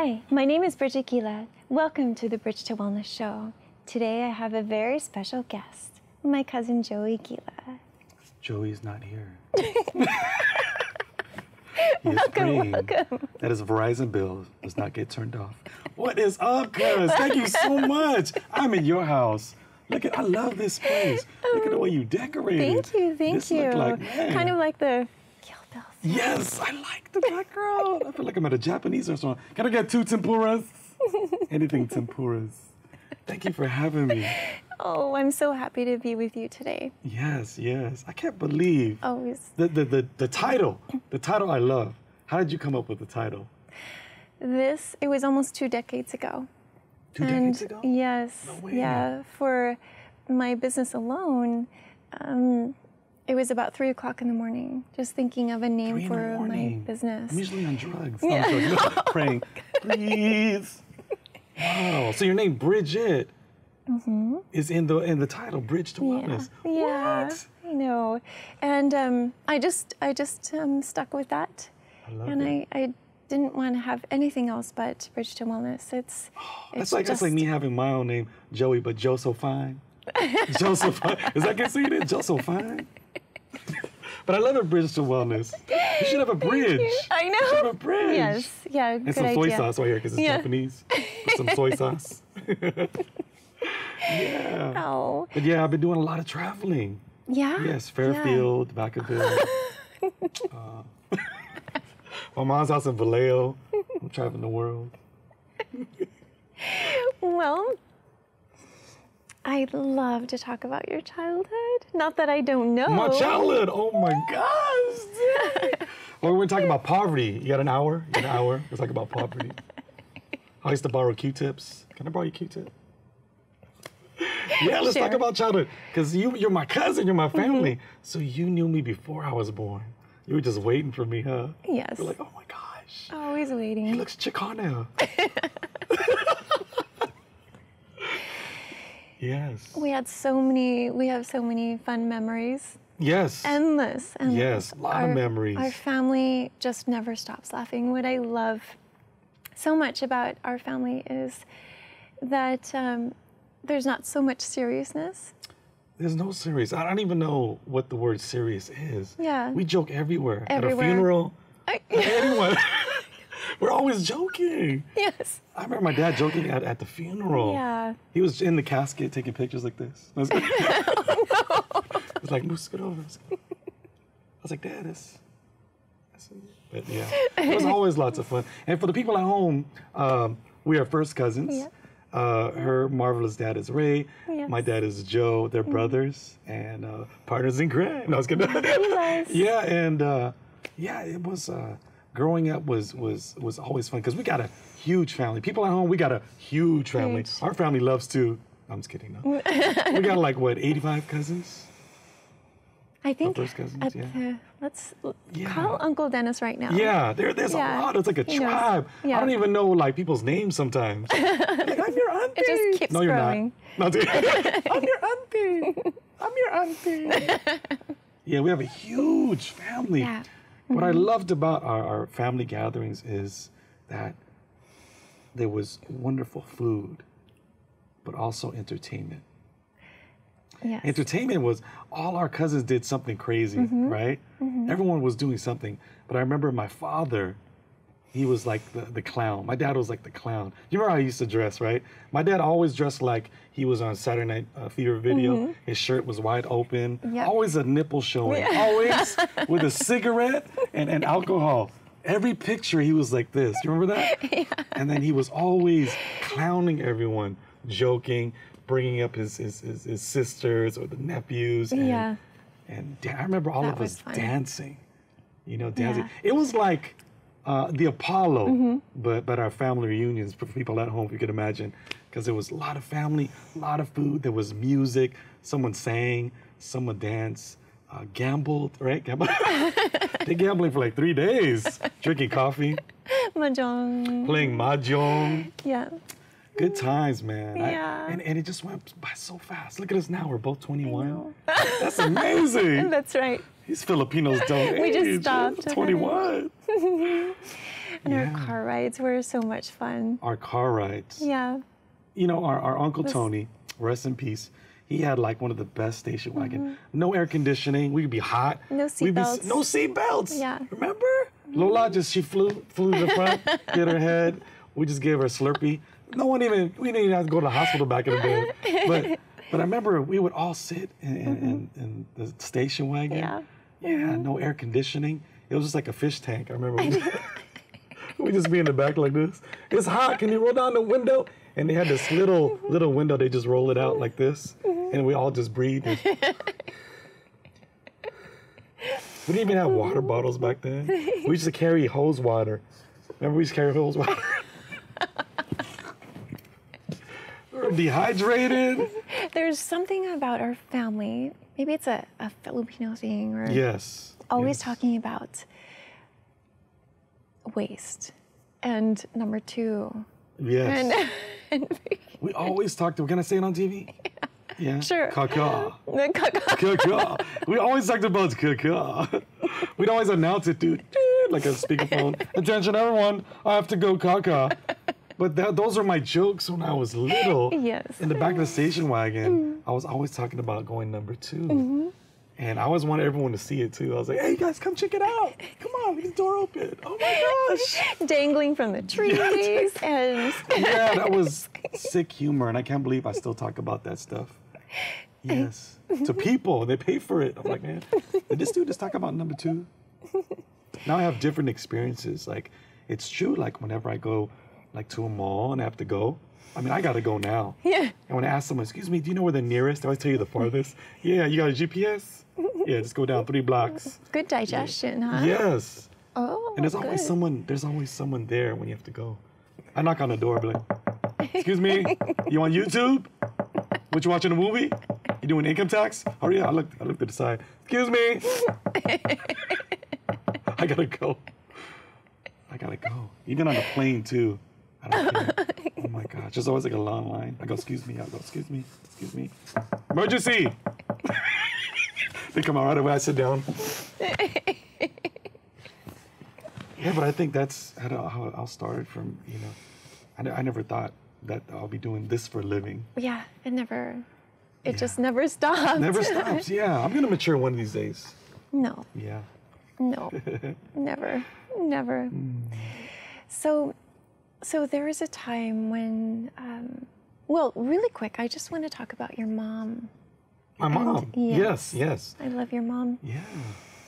Hi, my name is Bridget Guila. Welcome to the Bridge to Wellness Show. Today I have a very special guest, my cousin Joey Guila. Joey's not here. Welcome. That his Verizon bill does not get turned off. What is up, cuz? Thank you so much. I'm in your house. Look at, I love this place. Look at the way you decorated. Thank you, thank this you. Looked like, man. Kind of like the Kill Bill. Yes, I like the background. I feel like I'm at a Japanese restaurant. Can I get 2 tempuras? Anything tempuras. Thank you for having me. Oh, I'm so happy to be with you today. Yes, yes. I can't believe Always. the title. The title I love. How did you come up with the title? It was almost 2 decades ago. 2 decades ago? Yes. No way. Yeah, for my business alone, it was about 3 o'clock in the morning, just thinking of a name for my business. I'm usually on drugs. Yeah. I'm praying, please. Wow. So your name, Bridget, is in the title, Bridge to Wellness. Yeah. What? I know. And I just stuck with that. I love and it. I didn't want to have anything else but Bridge to Wellness. That's like me having my own name, Joey, but Joe so fine. Joe so fine. Is that good seeing it? Joe so fine. But I love a Bridge to Wellness. You should have a bridge. I know. You should have a bridge. Yes. Yeah. And good some idea. soy sauce right here because it's Japanese. With some soy sauce. Yeah. Oh. But yeah, I've been doing a lot of traveling. Yeah. Yes, Fairfield, Vacaville. My mom's house in Vallejo. I'm traveling the world. Well, I'd love to talk about your childhood. Not that I don't know. My childhood. Oh my gosh. Well, we're talking about poverty. You got an hour? You got an hour? Let's talk about poverty. I used to borrow Q-tips. Can I borrow your Q-tip? Yeah, let's talk about childhood. Because you're my cousin, you're my family. So you knew me before I was born. You were just waiting for me, huh? Yes. You're like, oh my gosh. Always waiting. He looks Chicano. Yes. We have so many fun memories. Yes. Endless. Yes, a lot of memories. Our family just never stops laughing. What I love so much about our family is that there's not so much seriousness. There's no serious. I don't even know what the word serious is. Yeah. We joke everywhere. At a Everywhere. funeral. Anyone. We're always joking. Yes. I remember my dad joking at the funeral. Yeah. He was in the casket taking pictures like this. I was like, It was like, move it over. I was like, Dad, that's but yeah, it was always lots of fun. And for the people at home, we are first cousins. Yeah. Her marvelous dad is Ray. Yes. My dad is Joe. They're brothers and partners in crime. I was gonna. Nice. Yeah, and it was. Growing up was always fun because we got a huge family. People at home, we got a huge family. Huge. Our family loves to. I'm just kidding. No. We got like what, 85 cousins? I think first cousins, let's call Uncle Dennis right now. Yeah, there's a lot. It's like a tribe. Yeah. I don't even know like people's names sometimes. Like, I'm your auntie. It just keeps growing. You're not. I'm your auntie. I'm your auntie. Yeah, we have a huge family. Yeah. What I loved about our family gatherings is that there was wonderful food, but also entertainment. Yes. Entertainment was all our cousins did something crazy, right? Everyone was doing something. But I remember my father, he was like the clown. My dad was like the clown. You remember how he used to dress, right? My dad always dressed like he was on Saturday Night Fever video. His shirt was wide open. Yep. Always a nipple showing. Yeah. Always with a cigarette and alcohol. Every picture he was like this. You remember that? Yeah. And then he was always clowning everyone, joking, bringing up his sisters or the nephews. And, and I remember all of us dancing. You know, dancing. Yeah. It was like the Apollo, but our family reunions for people at home, if you could imagine, because there was a lot of family, a lot of food. There was music. Someone sang, someone danced, gambled, right? They gambling for like 3 days, drinking coffee, mahjong, playing mahjong. Yeah. Good times, man. Yeah. And it just went by so fast. Look at us now. We're both 21. That's amazing. That's right. These Filipinos don't age. We just stopped. 21. And our car rides were so much fun. Our car rides. Yeah. You know, our Uncle Tony, rest in peace, he had like one of the best station wagon. No air conditioning. We'd be hot. No seatbelts. No seatbelts. Yeah. Remember? Lola she flew to the front, hit her head. We just gave her a Slurpee. We didn't even have to go to the hospital back in the day. But I remember we would all sit in the station wagon. Yeah. Yeah, no air conditioning. It was just like a fish tank. I remember we just be in the back like this. It's hot. Can you roll down the window? And they had this little window. They just roll it out like this, and we all just breathe. We didn't even have water bottles back then. We used to carry hose water. Remember, we used to carry hose water. We were dehydrated. There's something about our family. Maybe it's a Filipino thing, or always talking about waste. And number two. Yes. And we always talked. We're gonna say it on TV. Yeah. Sure. Kaka. Kaka. Kaka. We always talked about kaka. We'd always announce it, dude, like a speakerphone. Attention, everyone! I have to go kaka. But those are my jokes when I was little. Yes. In the back of the station wagon, I was always talking about going number 2. And I always wanted everyone to see it too. I was like, hey guys, come check it out. Come on, leave the door open. Oh my gosh. Dangling from the trees. And yeah, that was sick humor. And I can't believe I still talk about that stuff. Yes. To people, they pay for it. I'm like, man, did this dude just talk about number 2? Now I have different experiences. Like, it's true, like whenever I go like to a mall and I have to go, I mean, I gotta go now. Yeah. And when I ask someone, excuse me, do you know where the nearest? I always tell you the farthest. Yeah, you got a GPS? Yeah, just go down 3 blocks. Good digestion, huh? Yes. Oh, and there's always someone there when you have to go. I knock on the door, be like, excuse me, you on YouTube? What, you watching a movie? You doing income tax? Hurry up, I look to the side. Excuse me. I gotta go. Even on the plane too. I don't care. Oh my gosh, there's always like a long line. I go, excuse me. I go, excuse me. Emergency. They come out right away. I sit down. Yeah, but I think that's how I'll start from, you know. I never thought that I'll be doing this for a living. Yeah, it just never stops. Never stops, yeah. I'm going to mature one of these days. No. Yeah. No, never. So there was a time when, well, really quick, I just want to talk about your mom. My mom? Yes. I love your mom.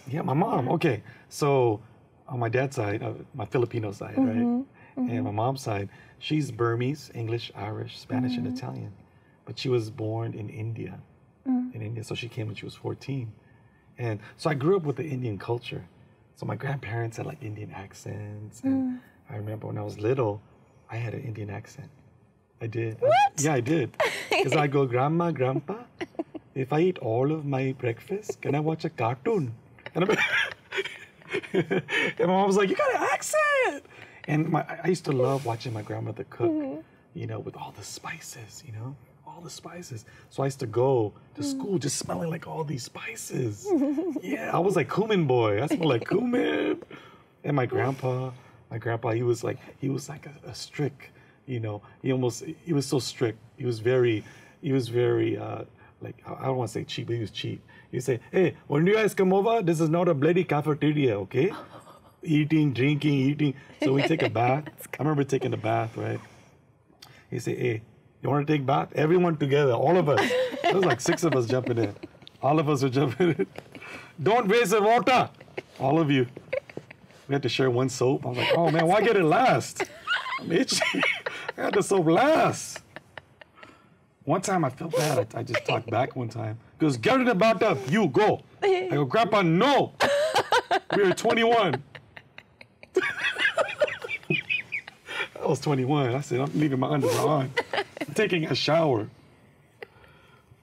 Yeah, my mom. Okay, so on my dad's side, my Filipino side, right? And my mom's side, she's Burmese, English, Irish, Spanish, and Italian. But she was born in India. So she came when she was 14. And so I grew up with the Indian culture. So my grandparents had like Indian accents. And I remember when I was little, I had an Indian accent. I did. What? Yeah, I did. Because I go, Grandma, Grandpa, if I eat all of my breakfast, can I watch a cartoon? And my mom was like, you got an accent! And I used to love watching my grandmother cook, you know, with all the spices, you know? All the spices. So I used to go to school just smelling like all these spices. Yeah, I was like cumin boy. I smelled like cumin. And my grandpa, he was like a strict, you know. He was so strict. He was very like, I don't want to say cheap, but he was cheap. He'd say, hey, when you guys come over, this is not a bloody cafeteria, okay? Eating, drinking. So we take a bath. I remember taking a bath, right? He'd say, hey, you want to take a bath? Everyone together, all of us. There was like 6 of us jumping in. All of us were jumping in. Don't waste the water. All of you. We had to share one soap. I was like, oh man, why get it last? I'm itchy. I had the soap last. One time I felt bad. I just talked back one time. He goes, get in the bathtub. You go. I go, Grandpa, no. We were 21. I was 21. I said, I'm leaving my underwear on. I'm taking a shower.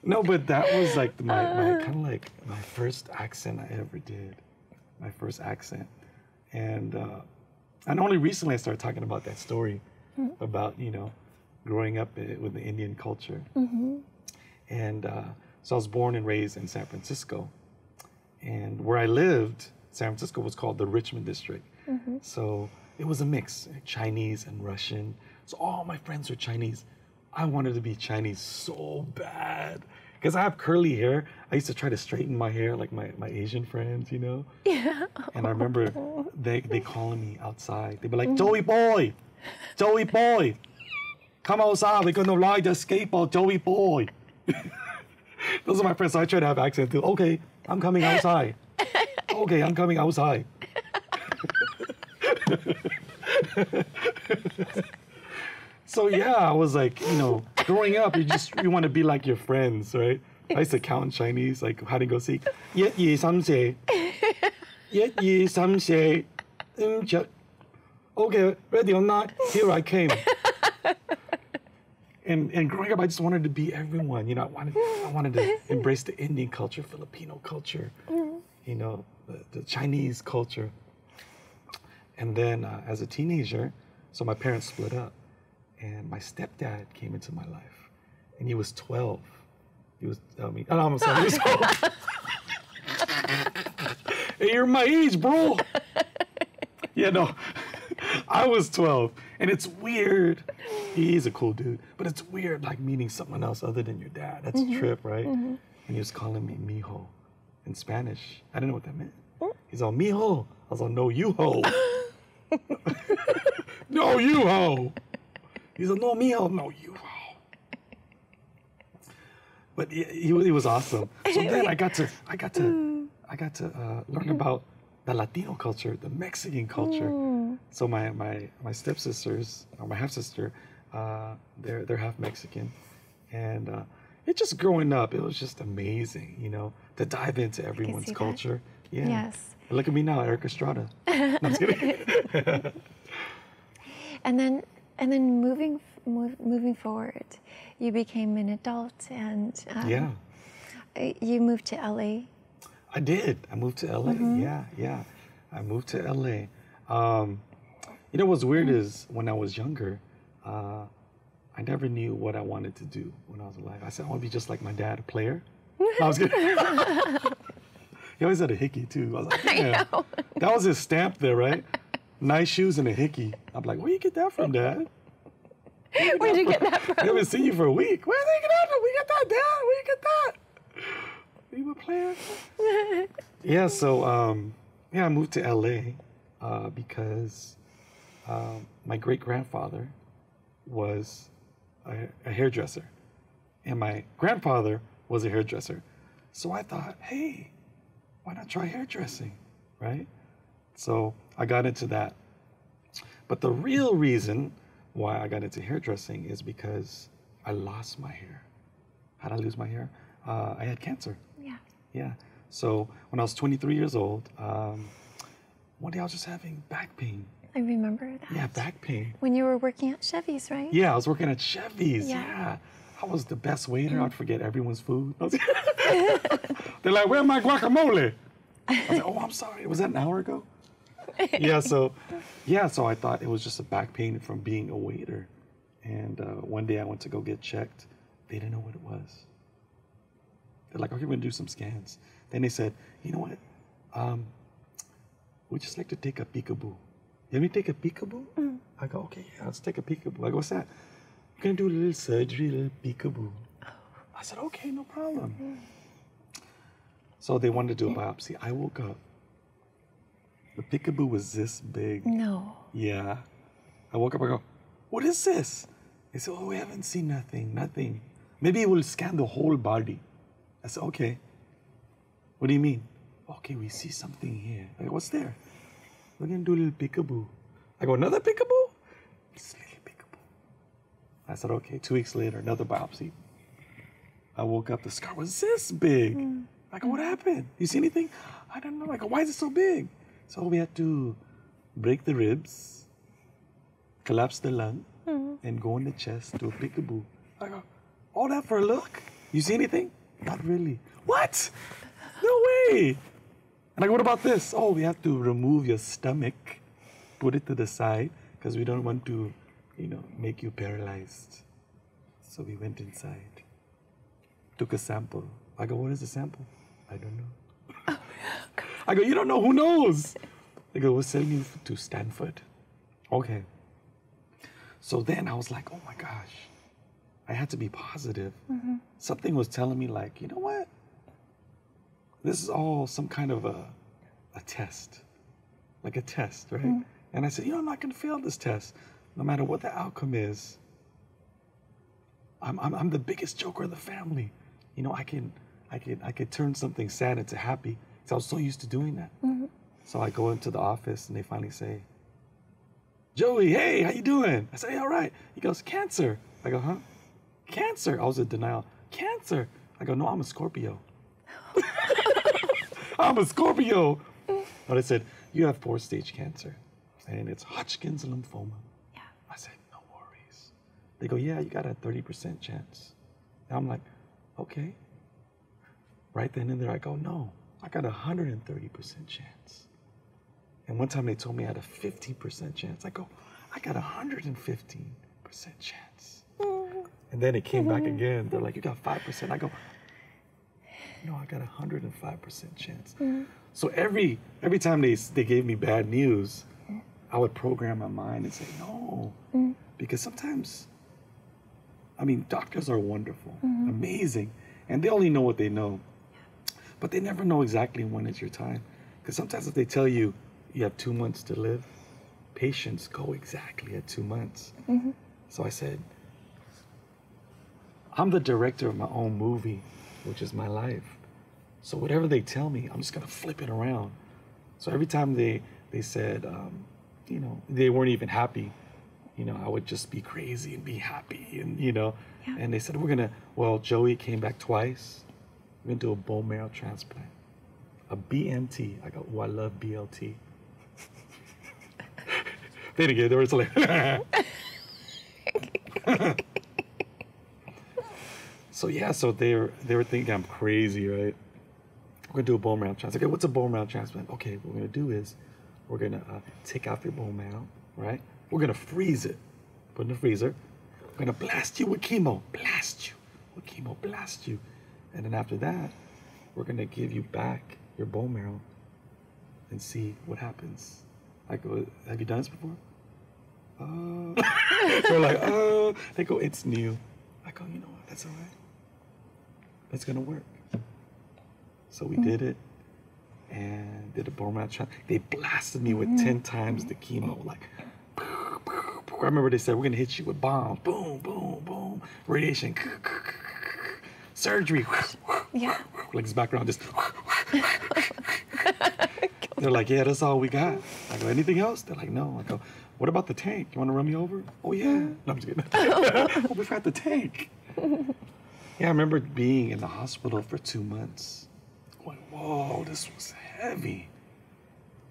No, but that was like my kind of like my first accent I ever did. My first accent. And only recently I started talking about that story about, you know, growing up with the Indian culture. And so I was born and raised in San Francisco. And where I lived, San Francisco was called the Richmond District. So it was a mix, Chinese and Russian. So all my friends were Chinese. I wanted to be Chinese so bad. Because I have curly hair. I used to try to straighten my hair like my Asian friends, you know? Yeah. And I remember they calling me outside. They'd be like, Joey boy, come outside. We're going to ride the skateboard, Joey boy. Those are my friends. So I try to have accent too. Okay, I'm coming outside. Okay, I'm coming outside. So yeah, I was like, you know, growing up, you want to be like your friends, right? I used to count in Chinese, like how to go see. Okay, ready or not, here I came. And growing up, I just wanted to be everyone. You know, I wanted to embrace the Indian culture, Filipino culture, you know, the Chinese culture. And then as a teenager, so my parents split up. And my stepdad came into my life, and he was 12. He was, I'm sorry, he was 12. Hey, you're my age, bro. Yeah, no, I was 12, and it's weird. He's a cool dude, but it's weird, like meeting someone else other than your dad. That's a trip, right? And he was calling me mijo in Spanish. I didn't know what that meant. He's all, mijo. I was all, no, you ho. No, you ho. He's like, no, mijo, no, you. But he was awesome. So then I got to learn about the Latino culture, the Mexican culture. So my stepsisters, or my half sister, they're half Mexican, and it just growing up, it was just amazing, you know, to dive into everyone's culture. That. Yeah. Yes. And look at me now, Eric Estrada. No, I'm just kidding. And then moving forward, you became an adult, and you moved to LA. I did. I moved to LA. Yeah. I moved to LA. You know what's weird is when I was younger, I never knew what I wanted to do when I was alive. I said I want to be just like my dad, a player. No, I was kidding. He always had a hickey too. I was like, yeah, that was his stamp there, right? Nice shoes and a hickey. I'm like, where do you get that from, Dad? Where'd you get that from? I haven't seen you for a week. Where did you get that from? We get that, Dad. Where you get that? Are you a player? Yeah, so I moved to LA because my great-grandfather was a hairdresser, and my grandfather was a hairdresser. So I thought, hey, why not try hairdressing, right? So I got into that. But the real reason why I got into hairdressing is because I lost my hair. How did I lose my hair? I had cancer. Yeah. So when I was 23 years old, one day I was just having back pain. I remember that. Yeah, back pain. When you were working at Chevy's, right? Yeah, I was working at Chevy's. Yeah. I was the best waiter. I'd forget everyone's food. They're like, where's my guacamole? I was like, oh, I'm sorry. Was that an hour ago? So I thought it was just a back pain from being a waiter. And one day I went to go get checked. They didn't know what it was. They're like, okay, we're going to do some scans. Then they said, you know what? We'd just like to take a peekaboo. You want me to take a peekaboo? I go, okay, yeah, let's take a peekaboo. I go, what's that? We're going to do a little surgery, a little peekaboo. I said, okay, no problem. So they wanted to do a biopsy. I woke up. The peekaboo was this big. No. Yeah. I woke up, I go, what is this? They said, oh, we haven't seen nothing. Maybe we'll scan the whole body. I said, okay. What do you mean? Okay, we see something here. I go, what's there? We're going to do a little peekaboo. I go, another peekaboo? It's a little peekaboo. I said, okay. 2 weeks later, another biopsy. I woke up, the scar was this big. I go, what happened? You see anything? I don't know. I go, why is it so big? So we had to break the ribs, collapse the lung, and go in the chest, do a peekaboo. I go, all that for a look? You see anything? Not really. What? No way. And I go, what about this? Oh, we have to remove your stomach, put it to the side, because we don't want to, make you paralyzed. So we went inside, took a sample. I go, what is the sample? I don't know. I go, you don't know, who knows? They go, we're sending you to Stanford. Okay. So then I was like, oh my gosh, I had to be positive. Something was telling me like, you know what? This is all some kind of a test, like a test, right? And I said, you know, I'm not gonna fail this test. No matter what the outcome is, I'm the biggest joker of the family. You know, I could turn something sad into happy. So I was so used to doing that. So I go into the office and they finally say, Joey, hey, how you doing? I say, hey, all right. He goes, cancer. I go, huh? Cancer. I was in denial. Cancer. I go, no, I'm a Scorpio. I'm a Scorpio. But I said, you have 4-stage cancer and it's Hodgkin's lymphoma. Yeah. I said, no worries. They go, yeah, you got a 30% chance. And I'm like, okay. Right then and there, I go, no, I got a 130% chance. And one time they told me I had a 50% chance. I go, I got a 115% chance. And then it came back again. They're like, you got 5%. I go, no, I got a 105% chance. So every time they gave me bad news, I would program my mind and say, no. Because sometimes, I mean, doctors are wonderful, amazing. And they only know what they know. But they never know exactly when is your time. Because sometimes if they tell you you have 2 months to live, patients go exactly at 2 months. So I said, I'm the director of my own movie, which is my life. So whatever they tell me, I'm just gonna flip it around. So every time they said, you know, they weren't even happy, you know, I would just be crazy and be happy, and you know. And they said, well, Joey came back twice. We're gonna do a bone marrow transplant, a BMT. I go, oh, I love BLT. They were like, so yeah, so they were thinking I'm crazy, right? We're gonna do a bone marrow transplant. Okay, what's a bone marrow transplant? Okay, what we're gonna do is we're gonna take out your bone marrow, right? We're gonna freeze it, put it in the freezer. We're gonna blast you with chemo, blast you with chemo, blast you. And then after that, we're gonna give you back your bone marrow and see what happens. I go, have you done this before? They're like, they go, it's new. I go, you know what, that's all right. It's gonna work. So we did it and did a bone marrow transplant. They blasted me with 10 times the chemo, like, I remember they said, we're gonna hit you with bombs, boom, boom, boom, radiation, surgery, like this background just. They're like, yeah, that's all we got. I go, anything else? They're like, no. I go, what about the tank? You want to run me over? Oh yeah. No, I'm just kidding. Oh, we forgot the tank. Yeah, I remember being in the hospital for 2 months. Going, whoa, this was heavy.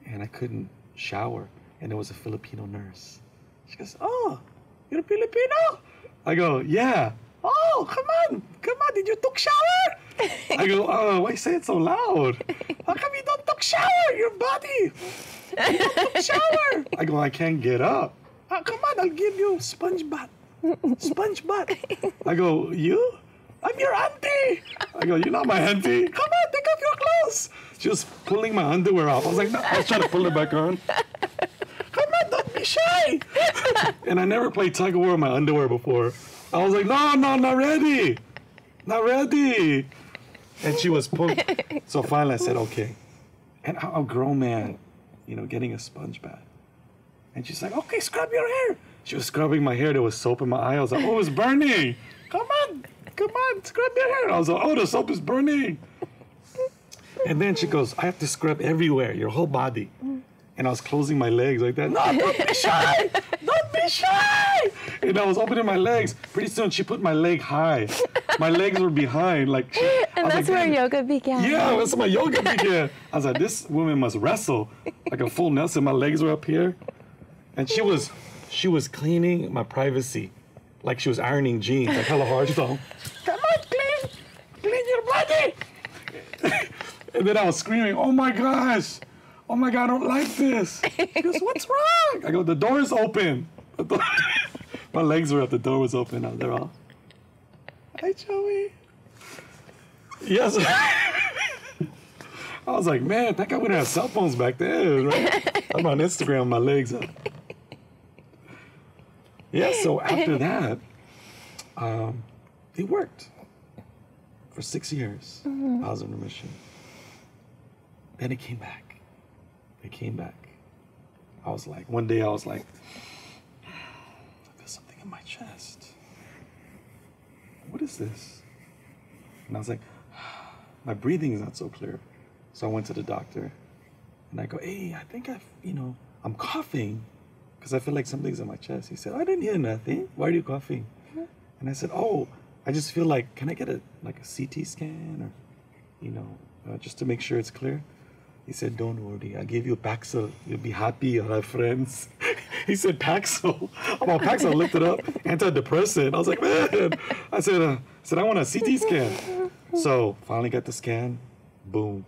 And I couldn't shower. And there was a Filipino nurse. She goes, oh, you're Filipino? I go, yeah. Oh, come on, did you took shower? I go, oh, why say it so loud? How come you don't took shower, your body? You don't took shower. I go, I can't get up. Oh, come on, I'll give you sponge bath. Sponge bath. I go, you? I'm your auntie. I go, you're not my auntie. Come on, take off your clothes. She was pulling my underwear off. I was like, no, I was trying to pull it back on. Come on, don't be shy. And I never played tug of war in my underwear before. I was like, no, not ready. Not ready. And she was pulling. So finally I said, okay. And I'm a grown man, you know, getting a sponge bath. And she's like, okay, scrub your hair. She was scrubbing my hair. There was soap in my eye. I was like, oh, it's burning. Come on, scrub your hair. I was like, oh, the soap is burning. And then she goes, I have to scrub everywhere, your whole body. And I was closing my legs like that. No, don't be shy. Don't be shy. And I was opening my legs. Pretty soon she put my leg high. My legs were behind. Like, and that's where yoga began. Yeah, that's where my yoga began. I was like, this woman must wrestle. Like a full Nelson. My legs were up here. And she was cleaning my privacy. Like she was ironing jeans. Like hella hard. She's like, come on, clean your body. And then I was screaming, oh my gosh. Oh my God, I don't like this. She goes, what's wrong? I go, the door is open. My legs were up, the door was open. I was there all, hi, Joey. Yes. I was like, man, thank God we didn't have cell phones back then, right? I'm on Instagram, my legs up. Yeah, so after that, it worked. For 6 years, I was in remission. Then it came back. It came back. I was like, one day I was like, I feel something in my chest. What is this? And I was like, my breathing is not so clear. So I went to the doctor and I go, hey, I think I'm coughing because I feel like something's in my chest. He said, I didn't hear nothing. Why are you coughing? And I said, oh, I just feel like, can I get a CT scan or, just to make sure it's clear? He said, don't worry, I gave you Paxil. You'll be happy, you'll have friends. He said, Paxil. I'm on Paxil, I looked it up, antidepressant. I was like, man. I said, I want a CT scan. So finally got the scan, boom.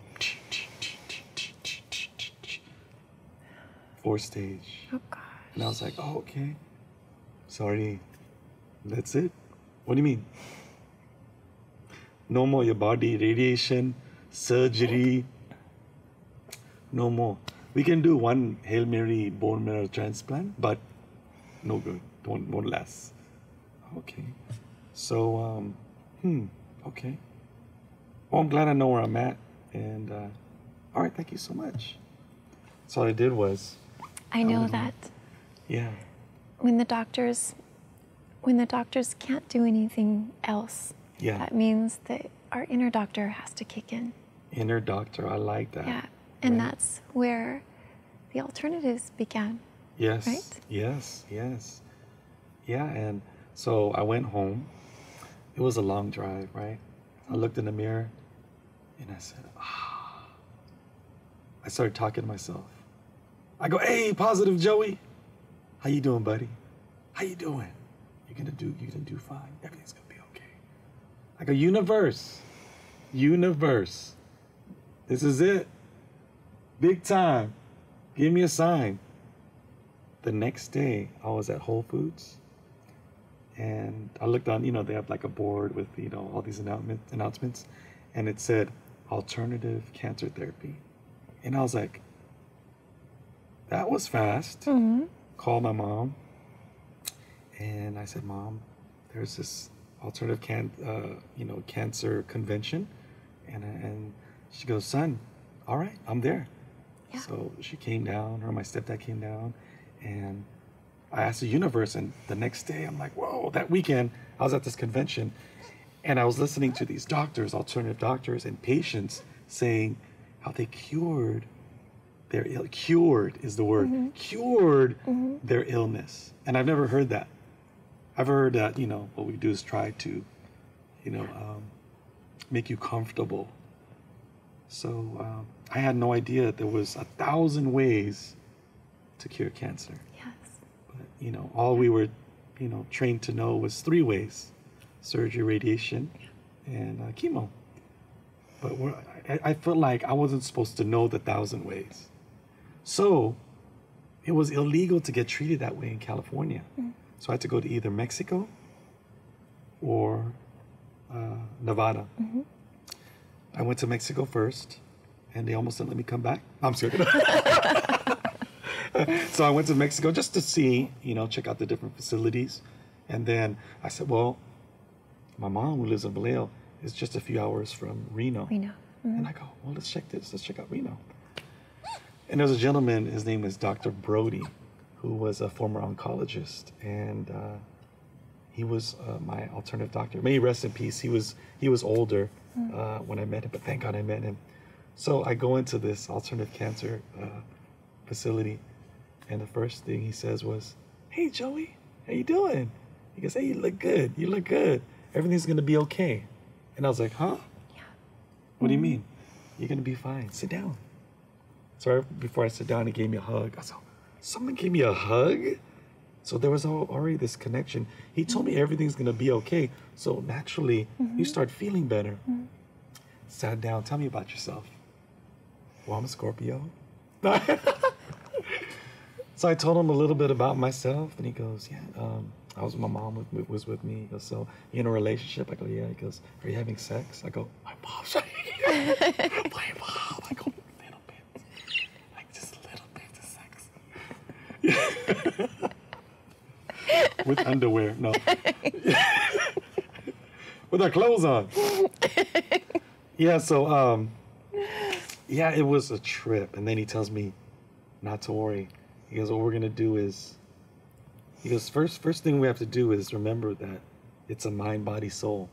4th stage. Oh, gosh. And I was like, oh, okay. Sorry, that's it. What do you mean? No more your body, radiation, surgery. No more. We can do one Hail Mary bone marrow transplant, but no good. Won't last. Okay. So, okay. Well, I'm glad I know where I'm at. And, all right, thank you so much. So all I did was... I know that. Yeah. When the doctors can't do anything else, that means that our inner doctor has to kick in. Inner doctor, I like that. Yeah, and that's where the alternatives began. Yes, right? Yes. Yeah, and so I went home. It was a long drive, right? I looked in the mirror and I said, I started talking to myself. I go, hey, positive Joey. How you doing, buddy? How you doing? You're gonna do fine. Everything's gonna be okay. I go, universe. This is it. Big time. Give me a sign. The next day, I was at Whole Foods. And I looked on, they have like a board with, all these announcements. And it said, alternative cancer therapy. And I was like, that was fast. Called my mom. And I said, Mom, there's this alternative cancer convention. And she goes, son, all right, I'm there. Yeah. So she came down, my stepdad came down, and I asked the universe, and the next day I'm like, whoa, that weekend I was at this convention and I was listening to these doctors, alternative doctors and patients saying how they cured their cured is the word, cured their illness. And I've never heard that. I've heard that, what we do is try to, make you comfortable. So I had no idea there was 1,000 ways to cure cancer. Yes. But, all we were, trained to know was 3 ways: surgery, radiation, and chemo. But I felt like I wasn't supposed to know the 1,000 ways. So it was illegal to get treated that way in California. So I had to go to either Mexico or Nevada. I went to Mexico first, and they almost didn't let me come back. I'm sorry. So I went to Mexico just to see, check out the different facilities. And then I said, well, my mom, who lives in Vallejo, is just a few hours from Reno. And I go, well, let's check this. Let's check out Reno. And there's a gentleman, his name is Dr. Brody, who was a former oncologist. And he was my alternative doctor. May he rest in peace. He was older when I met him, but thank God I met him. So I go into this alternative cancer facility, and the first thing he says was, hey, Joey, how you doing? He goes, hey, you look good. You look good. Everything's going to be okay. And I was like, huh? Yeah. What do you mean? You're going to be fine. Sit down. So right before I sit down, he gave me a hug. I said, someone gave me a hug? So there was already this connection. He told me everything's going to be okay. So naturally, you start feeling better. Sat down. Tell me about yourself. Well, I'm a Scorpio. So I told him a little bit about myself. And he goes, yeah, I was, my mom was with me. He goes, so you in a relationship? I go, yeah. He goes, are you having sex? I go, my mom's right here. My mom. I go, with underwear. No. With our clothes on. Yeah, so, yeah, it was a trip. And then he tells me not to worry. He goes, what we're going to do is, he goes, first thing we have to do is remember that it's a mind, body, soul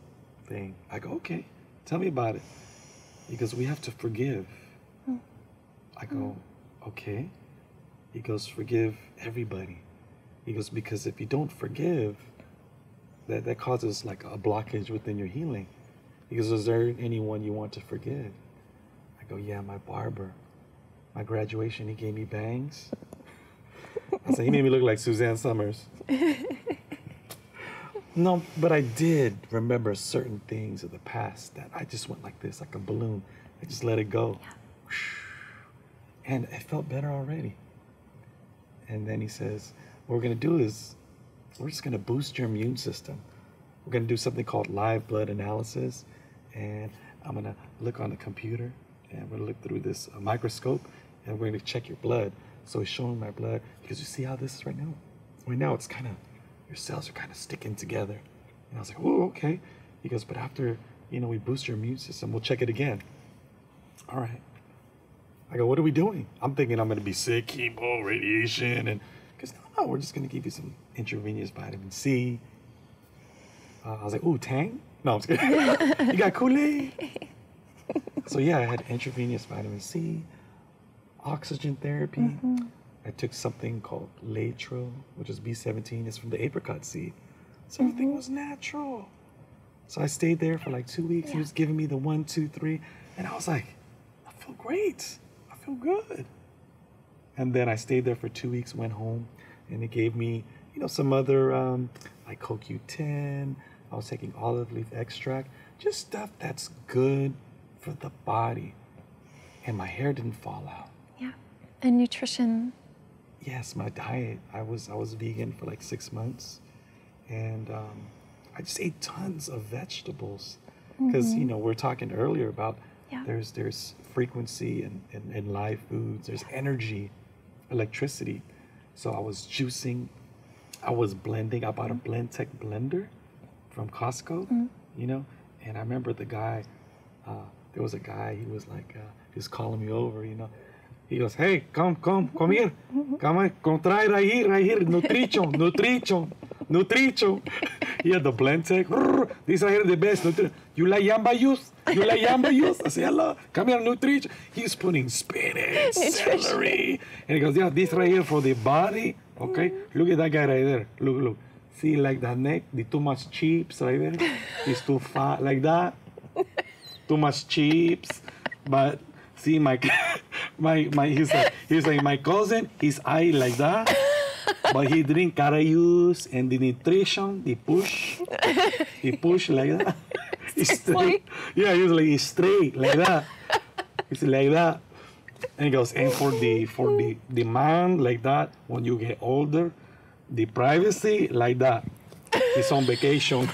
thing. I go, okay, tell me about it. He goes, we have to forgive. I go, okay. He goes, forgive everybody. He goes, because if you don't forgive, that causes like a blockage within your healing. He goes, is there anyone you want to forgive? I go, yeah, my barber. My graduation, he gave me bangs. I said, he made me look like Suzanne Summers. No, but I did remember certain things of the past that I just went like this, like a balloon. I just let it go. Yeah. And it felt better already. And then he says, what we're going to do is, we're just going to boost your immune system. We're going to do something called live blood analysis. And I'm going to look on the computer, and we're going to look through this microscope, and we're going to check your blood. So he's showing my blood, because you see how this is right now? Right now, it's kind of, your cells are kind of sticking together. And I was like, oh, okay. He goes, but after, we boost your immune system, we'll check it again. All right. I go, what are we doing? I'm thinking I'm going to be sick, chemo, radiation, and because no, we're just going to give you some intravenous vitamin C. I was like, ooh, Tang? No, I'm just kidding. You got Kool-Aid? So yeah, I had intravenous vitamin C, oxygen therapy. I took something called Latro, which is B17. It's from the apricot seed. So everything was natural. So I stayed there for like 2 weeks. Yeah. He was giving me the 1, 2, 3. And I was like, I feel great. I feel good. And then I stayed there for 2 weeks, went home, and it gave me, some other, like CoQ10. I was taking olive leaf extract, just stuff that's good for the body. And my hair didn't fall out. Yeah. And nutrition. Yes, my diet. I was vegan for like 6 months. And I just ate tons of vegetables. Because, we're talking earlier about there's frequency in live foods. There's energy, electricity. So I was juicing. I was blending. I bought a Blend Tech blender from Costco, and I remember the guy, there was a guy, he was like, he was calling me over, He goes, hey, come here. Come try right here, nutrition. He had the Blend Tech. These are here the best. You like yamba juice? I say, hello, come here, nutrition. He's putting spinach, celery. And he goes, yeah, this right here for the body. Okay, look at that guy right there. Look. See, like that neck, the too much chips right there. He's too fat like that. Too much chips. But see, he's like my cousin, his eye like that. But he drink carrot juice and the nutrition, the push. He push like that. He's straight. Yeah, he was like, he's straight like that. He's like that. And he goes, and for the man like that, when you get older, the privacy like that. He's on vacation.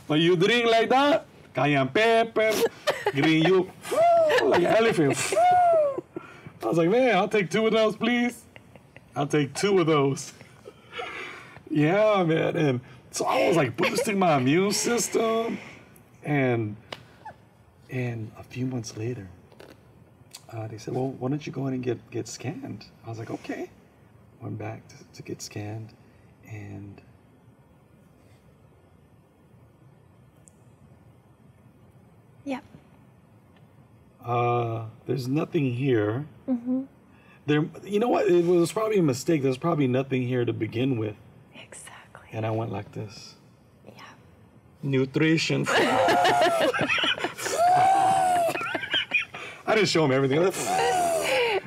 When you drink like that, cayenne pepper, green you, like an elephant. I was like, man, I'll take 2 of those, please. I'll take 2 of those. Yeah, man. And so I was like boosting my immune system. And a few months later, they said, well, why don't you go in and get scanned? I was like, okay. Went back to get scanned, and yeah. There's nothing here. There, you know what? It was probably a mistake. There's probably nothing here to begin with. Exactly. And I went like this. Yeah. Nutrition. I didn't show him everything.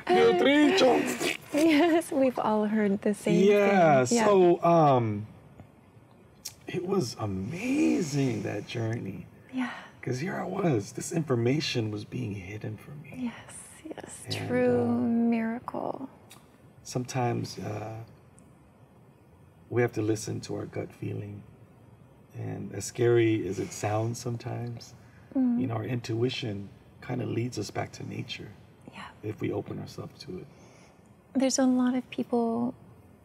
Nutrition. Yes, we've all heard the same thing. Yeah, so it was amazing, that journey. Yeah. Because here I was, this information was being hidden from me. Yes, and, true miracle. Sometimes we have to listen to our gut feeling. And as scary as it sounds sometimes, our intuition kind of leads us back to nature. Yeah. If we open ourselves to it. There's a lot of people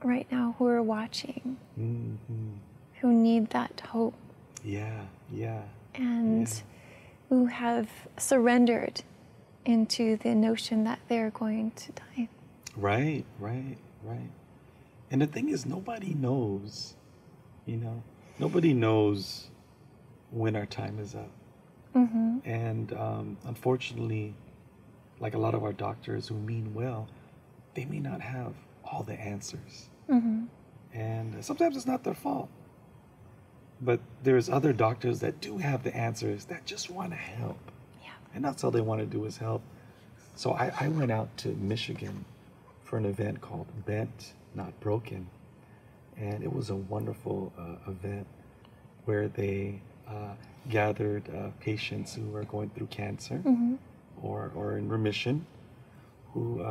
right now who are watching, Mm-hmm. who need that hope. Yeah, yeah. And who have surrendered into the notion that they're going to die. Right, right, right. And the thing is, nobody knows, nobody knows when our time is up. Mm-hmm. And unfortunately, like a lot of our doctors who mean well, they may not have all the answers. Mm-hmm. And sometimes it's not their fault. But there's other doctors that do have the answers that just want to help. Yeah. And that's all they want to do is help. So I went out to Michigan for an event called Bent, Not Broken. And it was a wonderful event where they gathered patients who are going through cancer Mm-hmm. or in remission, who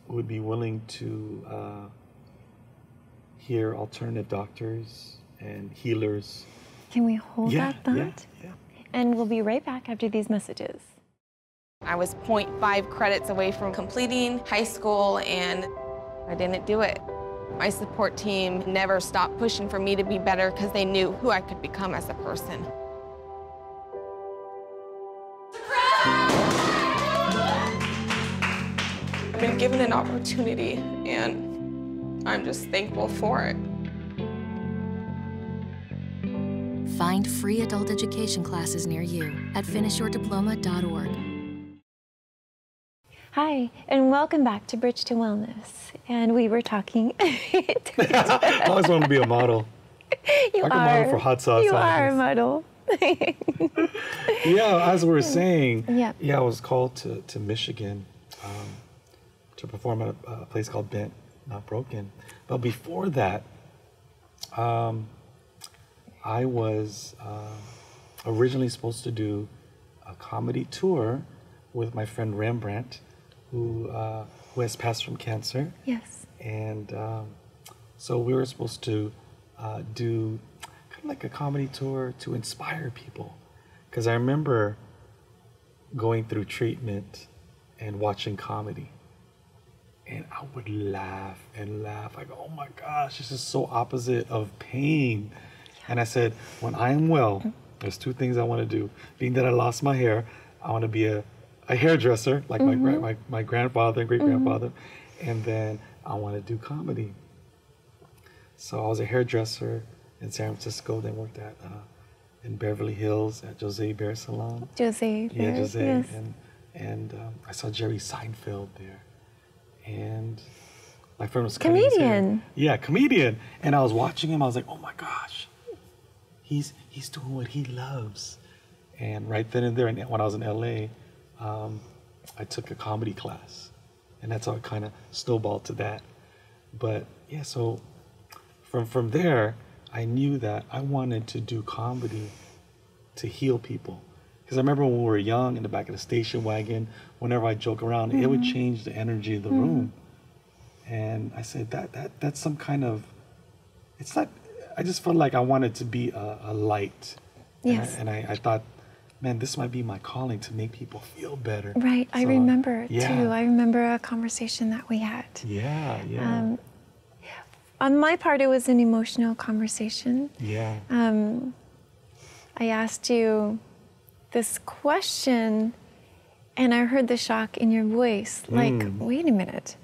would be willing to hear alternative doctors and healers. Can we hold that thought? Yeah. And we'll be right back after these messages. I was 0.5 credits away from completing high school, and I didn't do it. My support team never stopped pushing for me to be better because they knew who I could become as a person. I've been given an opportunity, and I'm just thankful for it. Find free adult education classes near you at finishyourdiploma.org. Hi, and welcome back to Bridge to Wellness. And we were talking. I always wanted to be a model. You I can model for hot sauce. You are a model. Yeah, as we were saying, Yeah. I was called to Michigan to perform at a place called Bent, Not Broken. But before that, I was originally supposed to do a comedy tour with my friend Rembrandt, who has passed from cancer. Yes. And so we were supposed to do kind of like a comedy tour to inspire people. Because I remember going through treatment and watching comedy. And I would laugh and laugh. Like, oh my gosh, this is so opposite of pain. And I said, when I am well, there's two things I want to do. Being that I lost my hair, I want to be a hairdresser, like my grandfather and great-grandfather. And then I want to do comedy. So I was a hairdresser in San Francisco, then worked at in Beverly Hills at Jose Bear Salon. Jose Bear, Yeah, Jose. yes. And I saw Jerry Seinfeld there. And my friend was Comedian. Yeah, comedian. And I was watching him, I was like, oh my gosh, he's doing what he loves. And right then and there, and when I was in LA, I took a comedy class. And that's how it kind of snowballed to that. But yeah, so from there, I knew that I wanted to do comedy to heal people. Because I remember when we were young in the back of the station wagon, whenever I joke around, it would change the energy of the room. And I said, that's some kind of, it's not, I just felt like I wanted to be a light. Yes. And I thought, man, this might be my calling to make people feel better. Right, I So, remember it yeah. too. I remember a conversation that we had. Yeah. On my part, it was an emotional conversation. Yeah. I asked you this question, and I heard the shock in your voice. Like, wait a minute.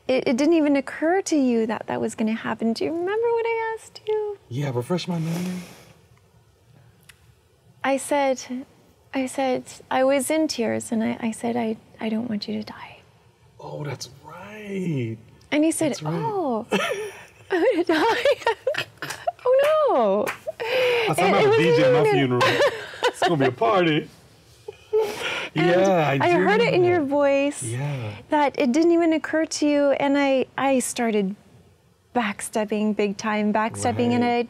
It didn't even occur to you that that was going to happen. Do you remember what I asked you? Yeah, refresh my memory. I said, I was in tears, and I said, I don't want you to die. Oh, that's right. And he said, That's right. oh, I'm going to die? Oh, no. I said, I'm not a DJ at my funeral. It's going to be a party. And I heard it in your voice that it didn't even occur to you, and I started backstepping, big time backstepping, and I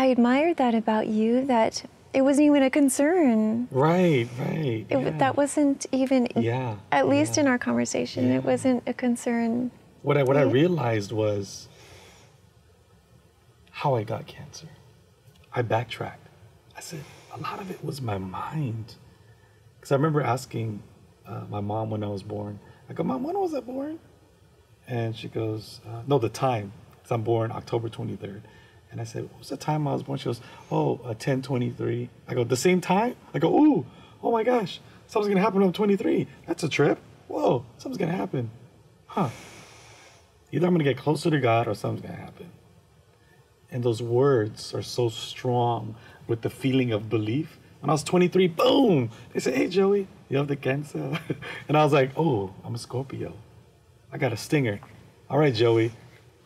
admired that about you, that it wasn't even a concern. Right. That wasn't even, at least in our conversation, Yeah. it wasn't a concern. What I realized was how I got cancer. I backtracked. I said, a lot of it was my mind. Because I remember asking my mom when I was born, I go, Mom, when was I born? And she goes, no, the time. Because I'm born October 23rd. And I said, what was the time I was born? She goes, 10:23. I go, the same time? I go, ooh, oh my gosh, something's going to happen when I'm 23. That's a trip. Whoa, something's going to happen. Huh. Either I'm going to get closer to God or something's going to happen. And those words are so strong with the feeling of belief. When I was 23, boom, they said, hey, Joey, you have the cancer. And I was like, oh, I'm a Scorpio. I got a stinger. All right, Joey.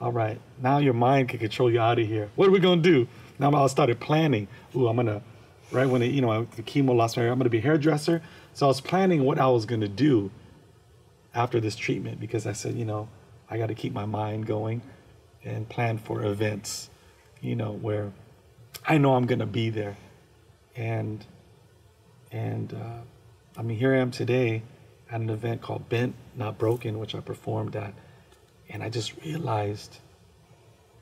All right, now your mind can control you out of here. What are we going to do? Now I started planning. Ooh, I'm going to, right when, the chemo lost my hair, I'm going to be a hairdresser. So I was planning what I was going to do after this treatment because I said, I got to keep my mind going and plan for events, where I know I'm going to be there. And here I am today at an event called Bent, Not Broken, which I performed at. And I just realized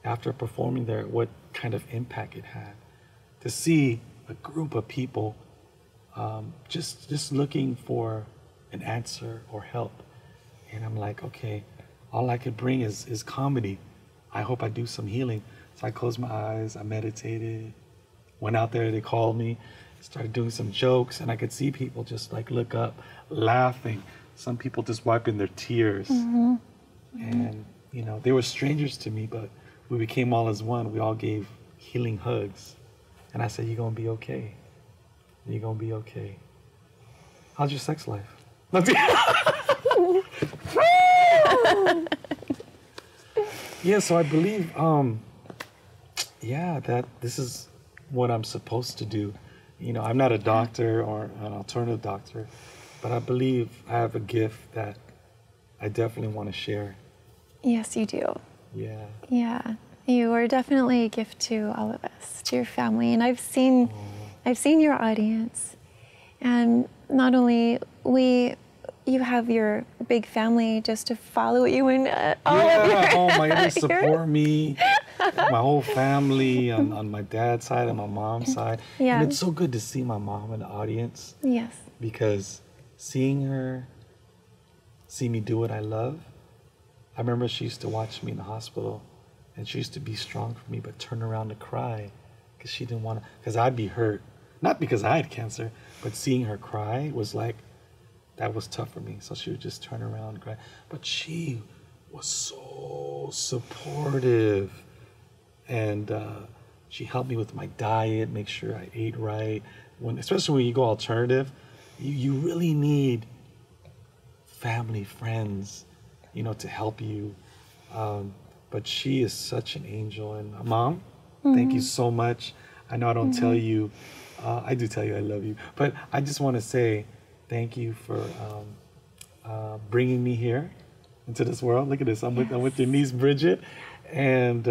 after performing there what kind of impact it had. To see a group of people just looking for an answer or help. And I'm like, okay, all I could bring is comedy. I hope I do some healing. So I closed my eyes, I meditated, went out there, they called me, started doing some jokes, and I could see people just like look up, laughing. Some people just wiping their tears. Mm-hmm. And, they were strangers to me, but we became all as one. We all gave healing hugs. And I said, you're going to be okay. You're going to be okay. How's your sex life? Yeah, so I believe, that this is what I'm supposed to do. I'm not a doctor or an alternative doctor, but I believe I have a gift that I definitely want to share. Yes, you do. Yeah. Yeah. You are definitely a gift to all of us, to your family. And I've seen your audience. And not only you have your big family just to follow you in all of your they support me, my whole family on my dad's side and my mom's side. Yeah. And it's so good to see my mom in the audience. Yes. Because seeing her see me do what I love, I remember she used to watch me in the hospital and she used to be strong for me, but turn around to cry because she didn't want to, because I'd be hurt. Not because I had cancer, but seeing her cry was like, that was tough for me. So she would just turn around and cry. But she was so supportive. And she helped me with my diet, make sure I ate right. Especially when you go alternative, you really need family, friends, to help you. But she is such an angel. And Mom, thank you so much. I know I don't tell you, I do tell you I love you. But I just want to say thank you for bringing me here into this world. Look at this. I'm with your niece, Bridget. And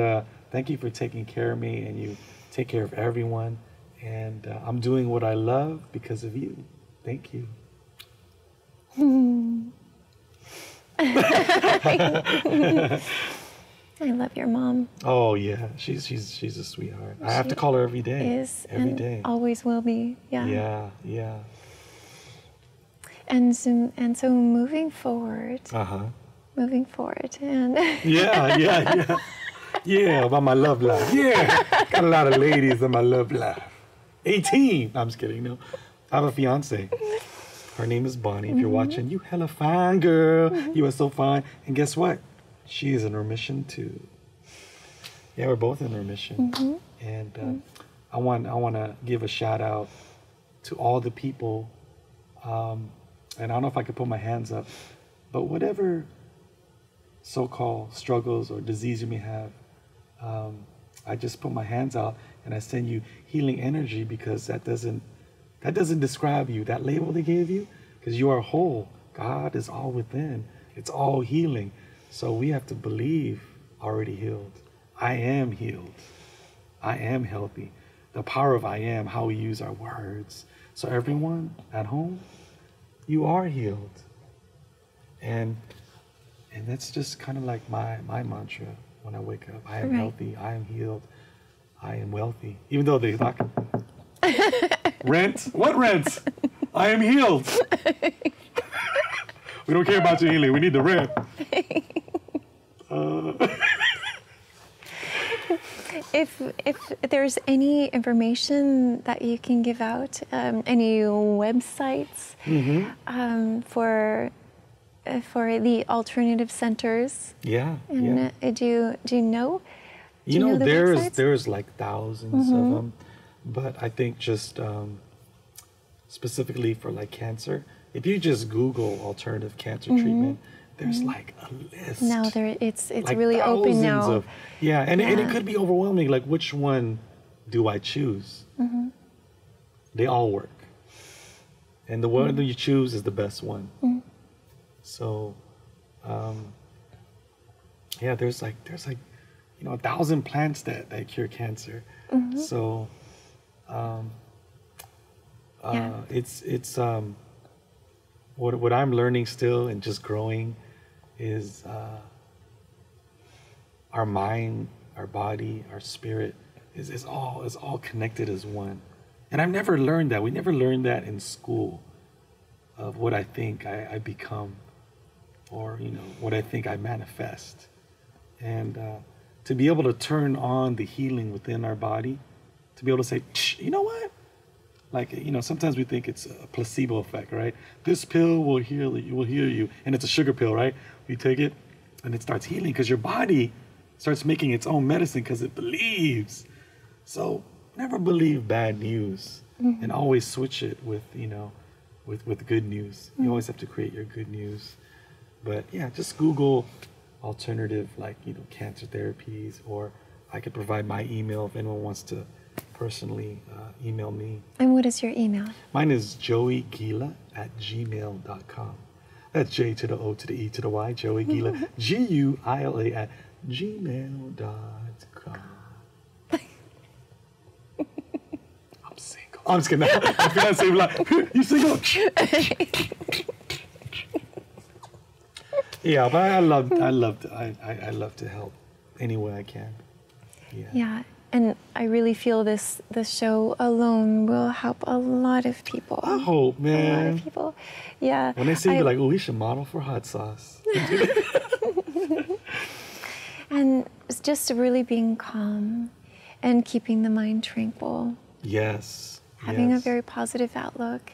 thank you for taking care of me, and you take care of everyone. And I'm doing what I love because of you. Thank you. I love your mom. Oh yeah, she's a sweetheart. I have to call her every day. Every day. Always will be. Yeah. Yeah. And so moving forward. Moving forward and. Yeah, about my love life. Yeah, got a lot of ladies in my love life. 18. I'm just kidding. No, I have a fiance. Her name is Bonnie. If you're watching, you hella fine, girl. You are so fine. And guess what? She is in remission too. Yeah, we're both in remission. And I want to give a shout out to all the people. And I don't know if I could put my hands up, but whatever so-called struggles or disease you may have, I just put my hands out and I send you healing energy, because that doesn't describe you, that label they gave you, because you are whole. God is all within. It's all healing. So we have to believe already healed. I am healed. I am healthy. The power of I am, how we use our words. So everyone at home, you are healed. And that's just kind of like my mantra when I wake up. I am healthy. I am healed. I am wealthy. Even though they talk. Rent? What rent? I am healed. We don't care about your healing. We need the rent. if there's any information that you can give out, any websites for the alternative centers. Yeah. And do you know? You know, there's like thousands of them, but I think just specifically for like cancer, if you just Google alternative cancer treatment, there's like a list. Now it's like really open now. And it could be overwhelming. Like, which one do I choose? They all work, and the one that you choose is the best one. So, there's like 1,000 plants that cure cancer. So, it's what I'm learning still and just growing is our mind, our body, our spirit is all connected as one. And I've never learned that. We never learned that in school, of what I think I become, or what I think I manifest. And to be able to turn on the healing within our body, to be able to say, you know what? Like, sometimes we think it's a placebo effect, right? This pill will heal you, and it's a sugar pill, right? You take it, and it starts healing because your body starts making its own medicine because it believes. So never believe bad news, and always switch it with good news. You always have to create your good news. But yeah, just Google alternative cancer therapies, or I could provide my email if anyone wants to personally email me. And what is your email? Mine is joeyguila@gmail.com. That's J to the O to the E to the Y, Joey Guila, Guila @gmail.com. I'm single. I'm just kidding. I feel like saying like, you single? Yeah, but I love to help any way I can. Yeah. And I really feel this show alone will help a lot of people. I hope, man. A lot of people. Yeah. When they see you, like, oh, we should model for hot sauce. And it's just really being calm and keeping the mind tranquil. Yes. Having a very positive outlook.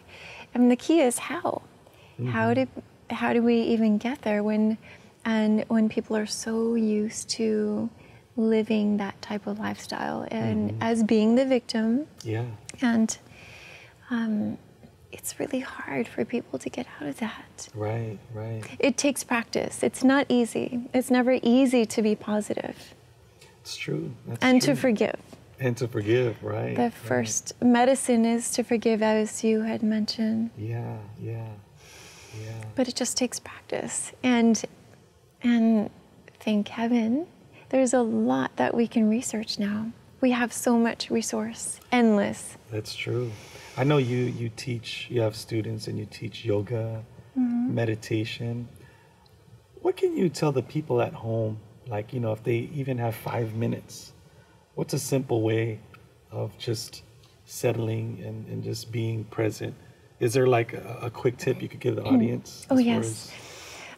And the key is how. How do we even get there when people are so used to living that type of lifestyle and as being the victim. Yeah. And it's really hard for people to get out of that. Right. It takes practice. It's not easy. It's never easy to be positive. It's true. And to forgive. And to forgive, right. The first medicine is to forgive, as you had mentioned. Yeah. But it just takes practice. And thank heaven, there's a lot that we can research now. We have so much resource, endless. That's true. I know you have students and you teach yoga, meditation. What can you tell the people at home, like, if they even have 5 minutes, what's a simple way of just settling and just being present? Is there like a quick tip you could give the audience? Oh, yes.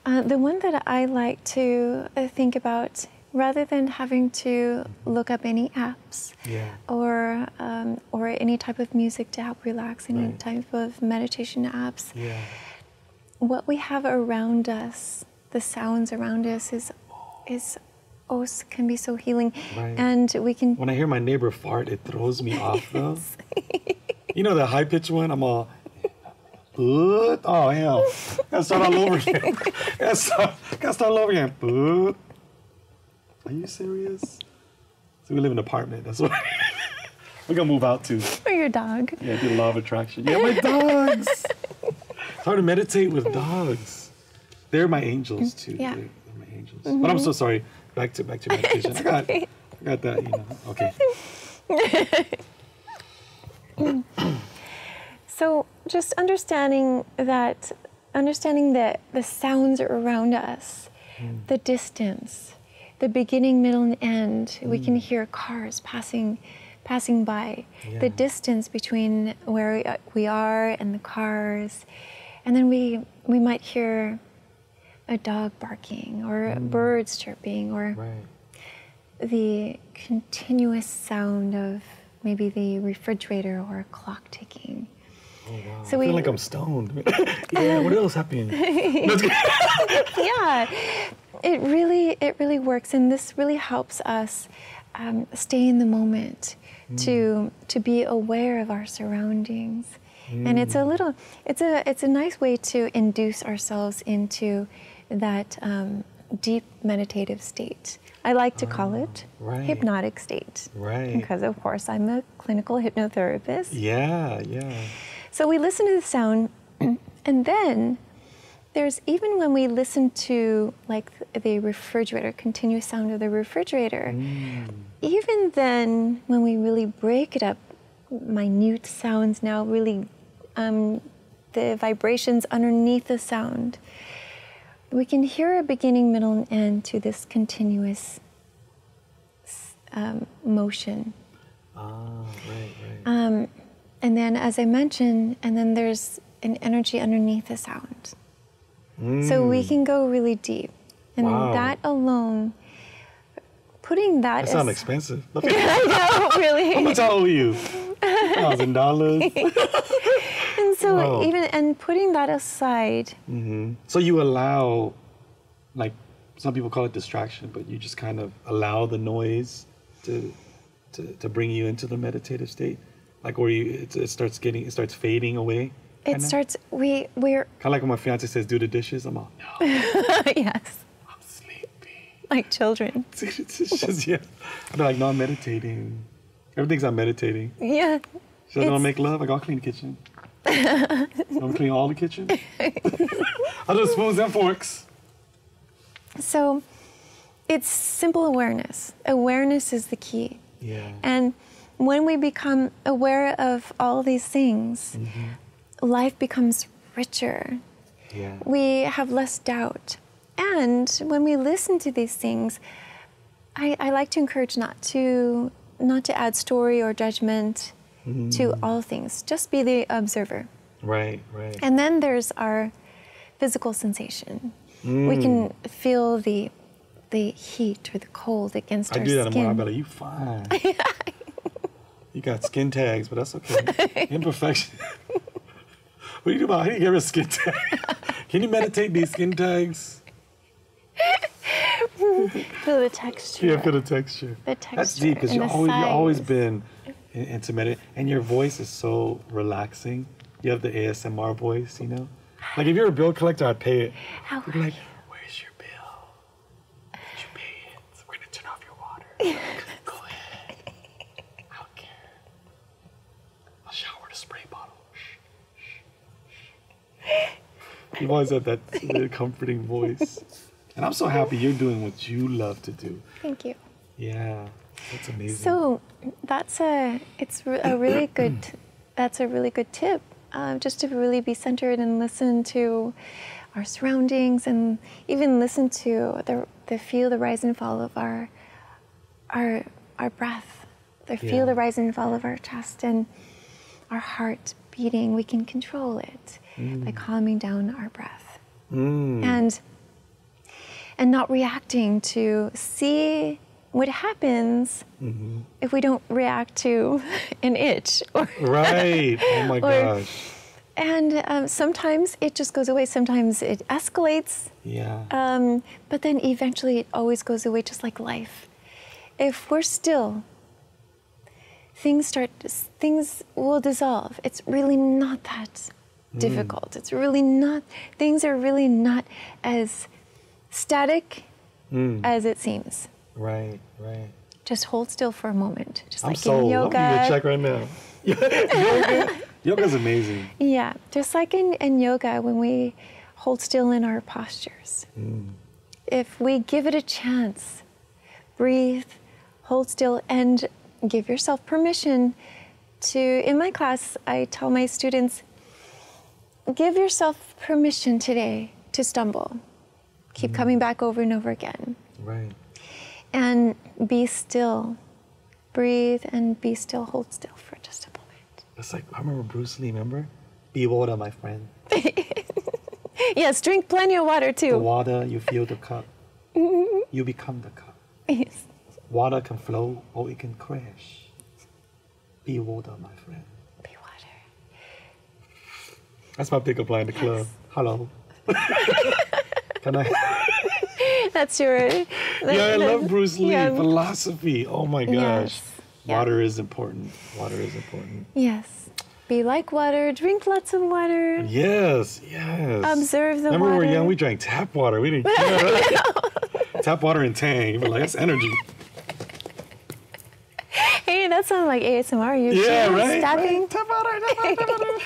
The one that I like to think about, rather than having to look up any apps or any type of music to help relax, any type of meditation apps, what we have around us, the sounds around us can be so healing. Right. And we can... When I hear my neighbor fart, it throws me off though. The high-pitched one, I'm all... Oh, hell. Gotta start all over again. Gotta start all over again. Are you serious? So we live in an apartment. That's what we're gonna move out to. Or your dog. Yeah, do law of attraction. Yeah, my dogs. It's hard to meditate with dogs. They're my angels too. Yeah. They're my angels. But I'm so sorry. Back to meditation. I got that. Okay. So just understanding that the sounds around us, the distance, the beginning, middle, and end. We can hear cars passing by. Yeah. The distance between where we are and the cars, and then we might hear a dog barking or birds chirping, or the continuous sound of maybe the refrigerator or a clock ticking. Oh, wow. So I feel like I'm stoned. Yeah, what else happened? Yeah, it really works, and this really helps us stay in the moment, to be aware of our surroundings. And it's a nice way to induce ourselves into that deep meditative state. I like to call it hypnotic state. Right. Because of course I'm a clinical hypnotherapist. Yeah. So we listen to the sound, and then there's, even when we listen to like the refrigerator, continuous sound of the refrigerator, even then when we really break it up, minute sounds now, really the vibrations underneath the sound, we can hear a beginning, middle, and end to this continuous motion. Right. And then, as I mentioned, and then there's an energy underneath the sound. So we can go really deep. And that alone, putting that sounds expensive. I know, really. How much I owe you? $1,000. And so and putting that aside. So you allow, like some people call it distraction, but you just kind of allow the noise to bring you into the meditative state, like where it starts fading away. It starts. We're kind of like when my fiance says, "Do the dishes." I'm all, no. Yes. I'm sleepy. Like children. It's just I'm like, no, I'm meditating. Everything's I'm meditating. Yeah. She doesn't want to make love. I go, I'll clean the kitchen. I'm clean all the kitchen. I'll do spoons and forks. So, it's simple awareness. Awareness is the key. Yeah. And when we become aware of all these things, life becomes richer. Yeah. We have less doubt. And when we listen to these things, I like to encourage not to add story or judgment to all things. Just be the observer. Right. And then there's our physical sensation. We can feel the heat or the cold against our skin. I do that more. I'm like, you fine. You got skin tags, but that's okay. Imperfection. What do you do about? How do you get rid of skin tags? Can you meditate these skin tags? Feel the texture. Yeah, feel the texture. The texture. That's deep, because you've always been into meditation, and your voice is so relaxing. You have the ASMR voice, you know. Like if you're a bill collector, I'd pay it. You'd be like, "Where's your bill? Did you pay it? We're gonna turn off your water. Go ahead. I don't care. I'll shower the spray bottle." You've always had that really comforting voice. And I'm so happy you're doing what you love to do. Thank you. Yeah, that's amazing. So that's a really good tip. Just to really be centered and listen to our surroundings, and even listen to feel the rise and fall of our breath. Feel the rise and fall of our chest and our heart beating. We can control it by calming down our breath and not reacting to see what happens if we don't react to an itch. Right. Oh my gosh. And sometimes it just goes away. Sometimes it escalates. Yeah. But then eventually it always goes away, just like life. If we're still, things will dissolve. It's really not that difficult. It's really not, things are really not as static as it seems. Right. Just hold still for a moment. Just I'm like sold. in yoga. I'm gonna check right now. Yoga's amazing. Yeah, just like in yoga, when we hold still in our postures. If we give it a chance, breathe, hold still, and give yourself permission to, in my class, I tell my students, give yourself permission today to stumble. Keep coming back over and over again. Right. And be still. Breathe and be still. Hold still for just a moment. It's like, I remember Bruce Lee, remember? Be water, my friend. Yes, drink plenty of water too. The water, you feel the cup. You become the cup. Yes. water can flow or it can crash. Be water, my friend. Be water. That's my pickup line in the club. Hello. Can I? That's your... I love Bruce Lee. Philosophy. Oh my gosh. Yes. Water is important. Water is important. Yes. Be like water. Drink lots of water. Yes, yes. Observe the Remember water. we were young, we drank tap water. We didn't care. Tap water and Tang. We're like, that's energy. Hey, that sounds like ASMR. You're right? Stabbing. Right? Tap water, tap water.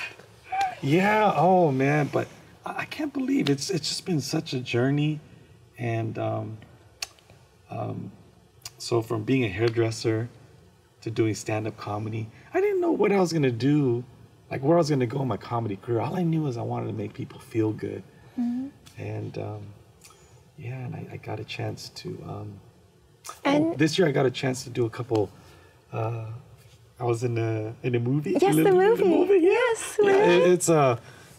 Yeah, oh man, but I can't believe it's just been such a journey. And so from being a hairdresser to doing stand-up comedy, I didn't know what I was gonna do, like where I was gonna go in my comedy career. All I knew was I wanted to make people feel good. Mm-hmm. And and I got a chance to, this year I got a chance to do a couple, I was in a movie. Yes, the movie. Yes.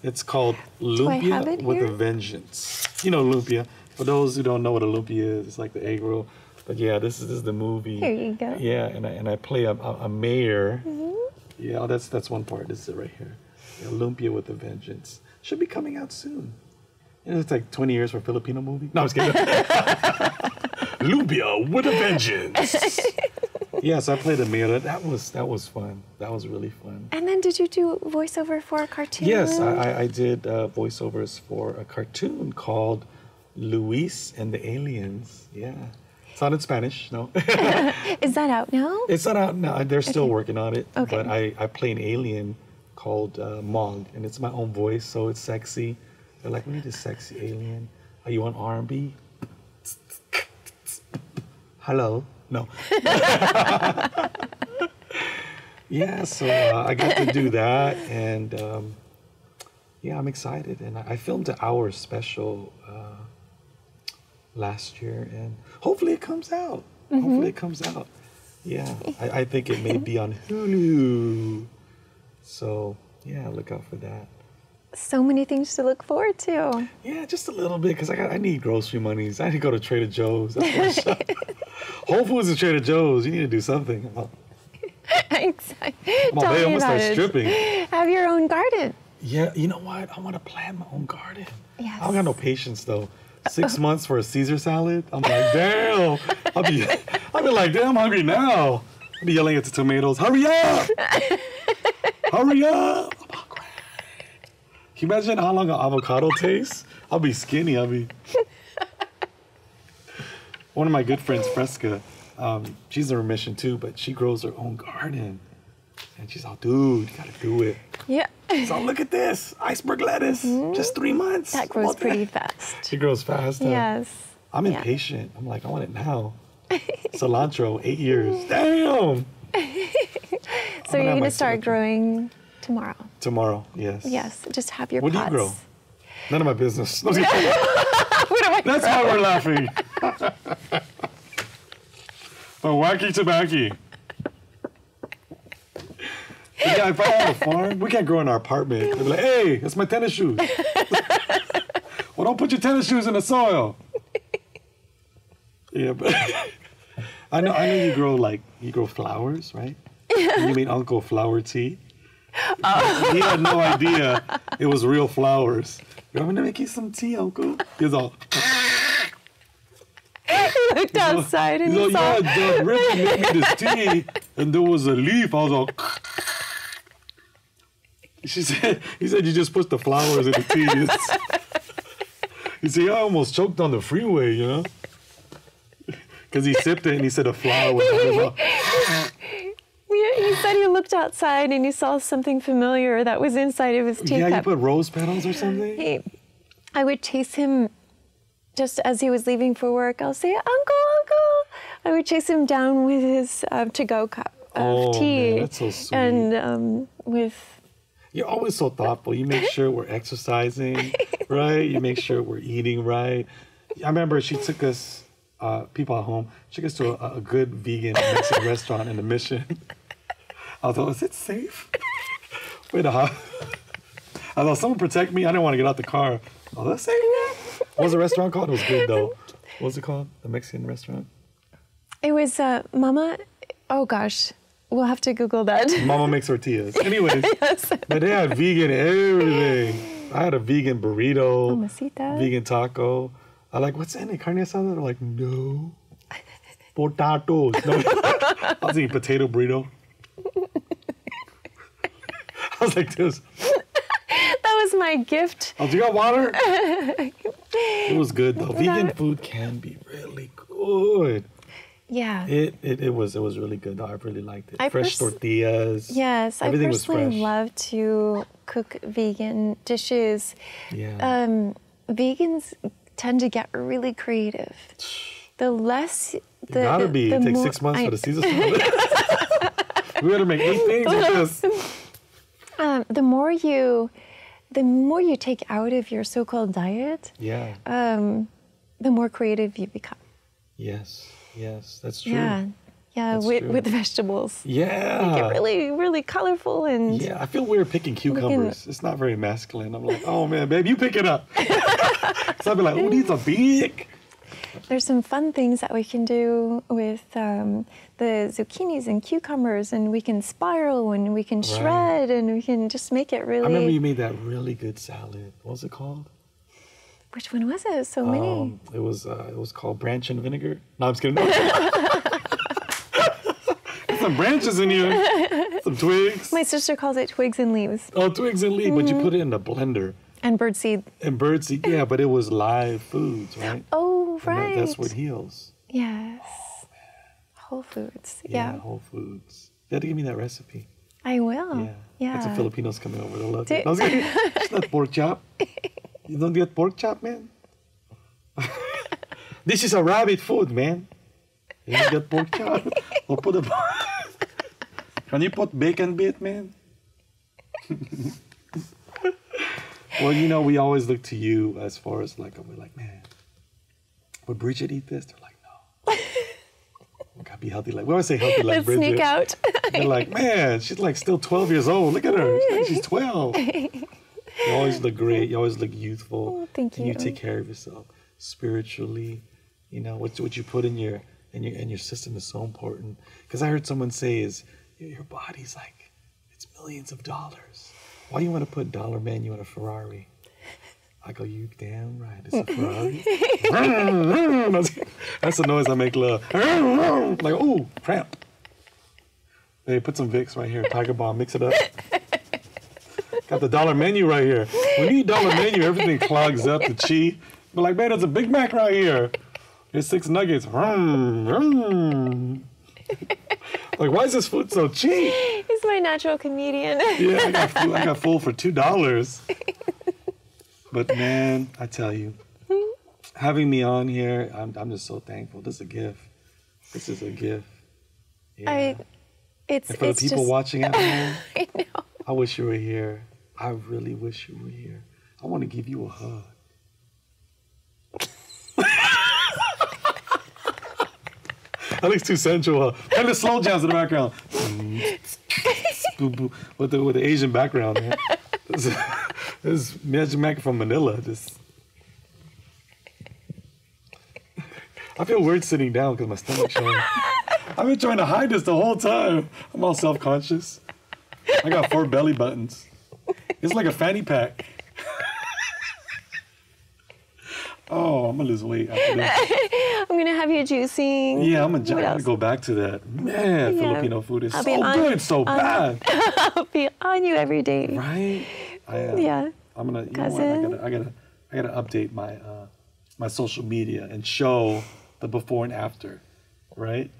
It's called Lumpia with a Vengeance. You know Lumpia. For those who don't know what a lumpia is, it's like the egg roll. But yeah, this is the movie. Here you go. Yeah, and I play a mayor. Mm-hmm. Yeah, that's one part. This is it right here. Yeah, Lumpia with a Vengeance. Should be coming out soon. And it's like 20 years for a Filipino movie. No, I was kidding. Lumpia with a Vengeance. Yeah, so I played a mayor. That was fun. That was really fun. And then did you do voiceover for a cartoon? Yes, I did voiceovers for a cartoon called Luis and the Aliens. Yeah. It's not in Spanish, no. Is that out now? It's not out now. They're still working on it. Okay. But I play an alien called Mog, and it's my own voice, so it's sexy. They're like, we need a sexy alien. Are you on R&B? Hello? No. Yeah, so I got to do that, and I'm excited. And I filmed an hour special last year, and hopefully it comes out. Mm-hmm. Hopefully it comes out. Yeah, I think it may be on Hulu. So, yeah, look out for that. So many things to look forward to. Yeah, just a little bit, because I need grocery monies. I need to go to Trader Joe's. Whole Foods and Trader Joe's. You need to do something. Exactly. I'm going to start stripping. Have your own garden. Yeah, you know what? I want to plant my own garden. Yes. I don't got no patience, though. 6 months for a Caesar salad? I'm like, damn. I'll be like, damn, I'm hungry now. I'll be yelling at the tomatoes, hurry up! Hurry up! I'm hungry. Can you imagine how long an avocado tastes? I'll be skinny. One of my good friends, Fresca, she's in remission too, but she grows her own garden. And she's all, dude, you gotta do it. Yeah. So look at this, iceberg lettuce, just 3 months. That grows pretty fast. She grows fast. Yes. I'm impatient. I'm like, I want it now. Cilantro, 8 years. Damn. So you're gonna start growing tomorrow? Tomorrow, yes. Yes, just have your pots. What do you grow? None of my business. That's why we're laughing. But wacky tobacco. Yeah, if I had a farm, we can't grow in our apartment. They'd be like, hey, that's my tennis shoes. Well, don't put your tennis shoes in the soil. Yeah, but I know you grow flowers, right? You mean Uncle Flower Tea? Oh. He had no idea it was real flowers. You want me to make you some tea, Uncle? He's all... He looked outside and he saw... Yeah, Rich made me this tea, and there was a leaf. I was all... He said, you just put the flowers in the tea. He said, I almost choked on the freeway, you know? Because he sipped it and he said a flower was in his mouth. He said he looked outside and he saw something familiar that was inside of his teacup. Yeah, you put rose petals or something? I would chase him just as he was leaving for work. I'll say, Uncle. I would chase him down with his to-go cup of tea. Man, that's so sweet. And with... You're always so thoughtful. You make sure we're exercising, right? You make sure we're eating right. I remember she took us, people at home, she took us to a good vegan Mexican restaurant in the Mission. I was like, is it safe? Wait a minute. I thought, someone protect me. I didn't want to get out the car. Oh, that's safe. What was the restaurant called? It was good, though. What was it called? The Mexican restaurant? It was Mama. Oh gosh, we'll have to Google that. Mama makes tortillas. Anyways, yes. But they had vegan everything. I had a vegan burrito, Mamacita. Vegan taco. I like, what's in it? Carne asada? They're like, no. Potatoes. No. I was eating potato burrito. I was like this. That was my gift. Oh, do you got water? It was good though. Vegan food can be really good. Yeah. It was really good though. I really liked it. Fresh tortillas. Yes, everything I was fresh. personally love to cook vegan dishes. Yeah. Vegans tend to get really creative. The less You gotta be. It takes 6 months for the Caesar salad. We gotta make new things with this. The more you take out of your so-called diet, the more creative you become. Yes, that's true. Yeah, that's with vegetables. Yeah. They get really, really colorful and... Yeah, I feel weird picking cucumbers. It's not very masculine. I'm like, oh man, babe, you pick it up. So I'll be like, oh, these are big. There's some fun things that we can do with the zucchinis and cucumbers, and we can spiral and we can shred and we can just make it really... I remember you made that really good salad. What was it called? Which one was it? So many. It was called branch and vinegar. No, I'm just kidding. There's some branches in here. Some twigs. My sister calls it twigs and leaves. Oh, twigs and leaves, but you put it in the blender. And birdseed. And birdseed, yeah, but it was live foods, right? Oh, right. That's what heals. Yes. Oh, Whole Foods. Yeah, Whole Foods. You have to give me that recipe. I will. Yeah. That's the Filipinos coming over. They'll love it. It's not pork chop. You don't get pork chop, man? This is a rabbit food, man. You don't get pork chop. Or put a... Can you put bacon bit, man? Well, you know, we always look to you as far as like, we're like, man, would Bridget eat this? They're like, no. We gotta be healthy. Like, we always say healthy like Let's Bridget. sneak out. They're like, man, she's like still 12 years old. Look at her. She's 12. You always look great. You always look youthful. Oh, thank you. And you take care of yourself spiritually. You know, what you put in your system is so important. Because I heard someone say is your body's like, it's millions of dollars. Why do you want to put dollar menu on a Ferrari? I go, you damn right. It's a Ferrari. That's the noise I make love. Like, ooh, cramp. Hey, put some Vicks right here. Tiger Balm, mix it up. Got the dollar menu right here. When you eat dollar menu, everything clogs up, the chi. But like, man, there's a Big Mac right here. There's 6 nuggets. Like, why is this food so cheap? He's my natural comedian. Yeah, I got full for $2. But man, I tell you, having me on here, I'm just so thankful. This is a gift. This is a gift. Yeah. And for the people just... watching at home, I know. I wish you were here. I really wish you were here. I want to give you a hug. That looks too sensual. And the slow jazz in the background. with the Asian background. Man. This is Magic Mac from Manila. I feel weird sitting down because my stomach's showing. I've been trying to hide this the whole time. I'm all self-conscious. I got 4 belly buttons. It's like a fanny pack. Oh, I'm gonna lose weight after this. I'm gonna have you juicing. Yeah, I'm gonna go back to that. Man, Filipino food is so good, so bad. I'll be on you every day. Right? Yeah. I'm gonna. You know what? I gotta update my my social media and show the before and after. Right?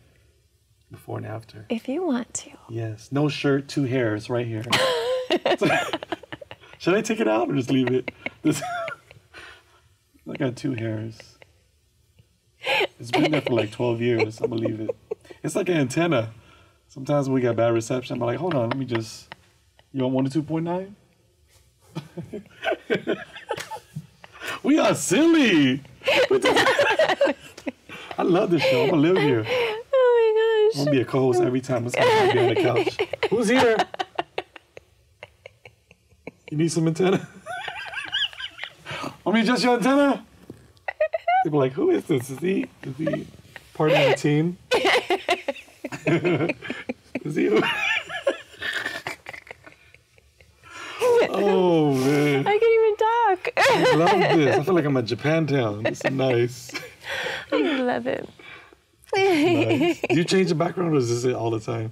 Before and after. If you want to. Yes. No shirt, 2 hairs right here. Should I take it out or just leave it? I got 2 hairs. It's been there for like 12 years. I'm gonna leave it. It's like an antenna. Sometimes when we got bad reception, I'm like, hold on, let me just. You want 1 to 2.9? We are silly. I love this show. I'm gonna live here. Oh my gosh. I'm gonna be a co-host every time. Let's go be on the couch. Who's here? You need some antenna? Want me to adjust your antenna? People are like, who is this? Is he part of the team? Is he? Oh, man. I can't even talk. I love this. I feel like I'm at Japantown. This is nice. I love it. Nice. Do you change the background or is this it all the time?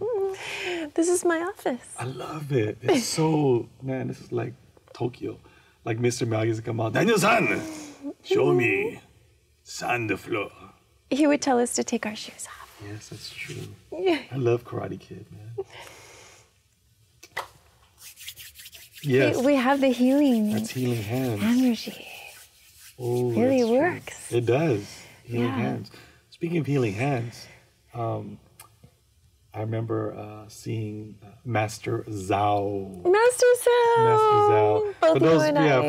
This is my office. I love it. It's so, man, this is like Tokyo. Like Mr. Miyagi used to come out, Daniel-san, show me sand the floor. He would tell us to take our shoes off. Yes, that's true. I love Karate Kid, man. Yes. We have the healing. That's healing hands. Energy. Oh, really works. True. It does. Healing hands. Speaking of healing hands, I remember seeing Master Zhao. Master Zhao. For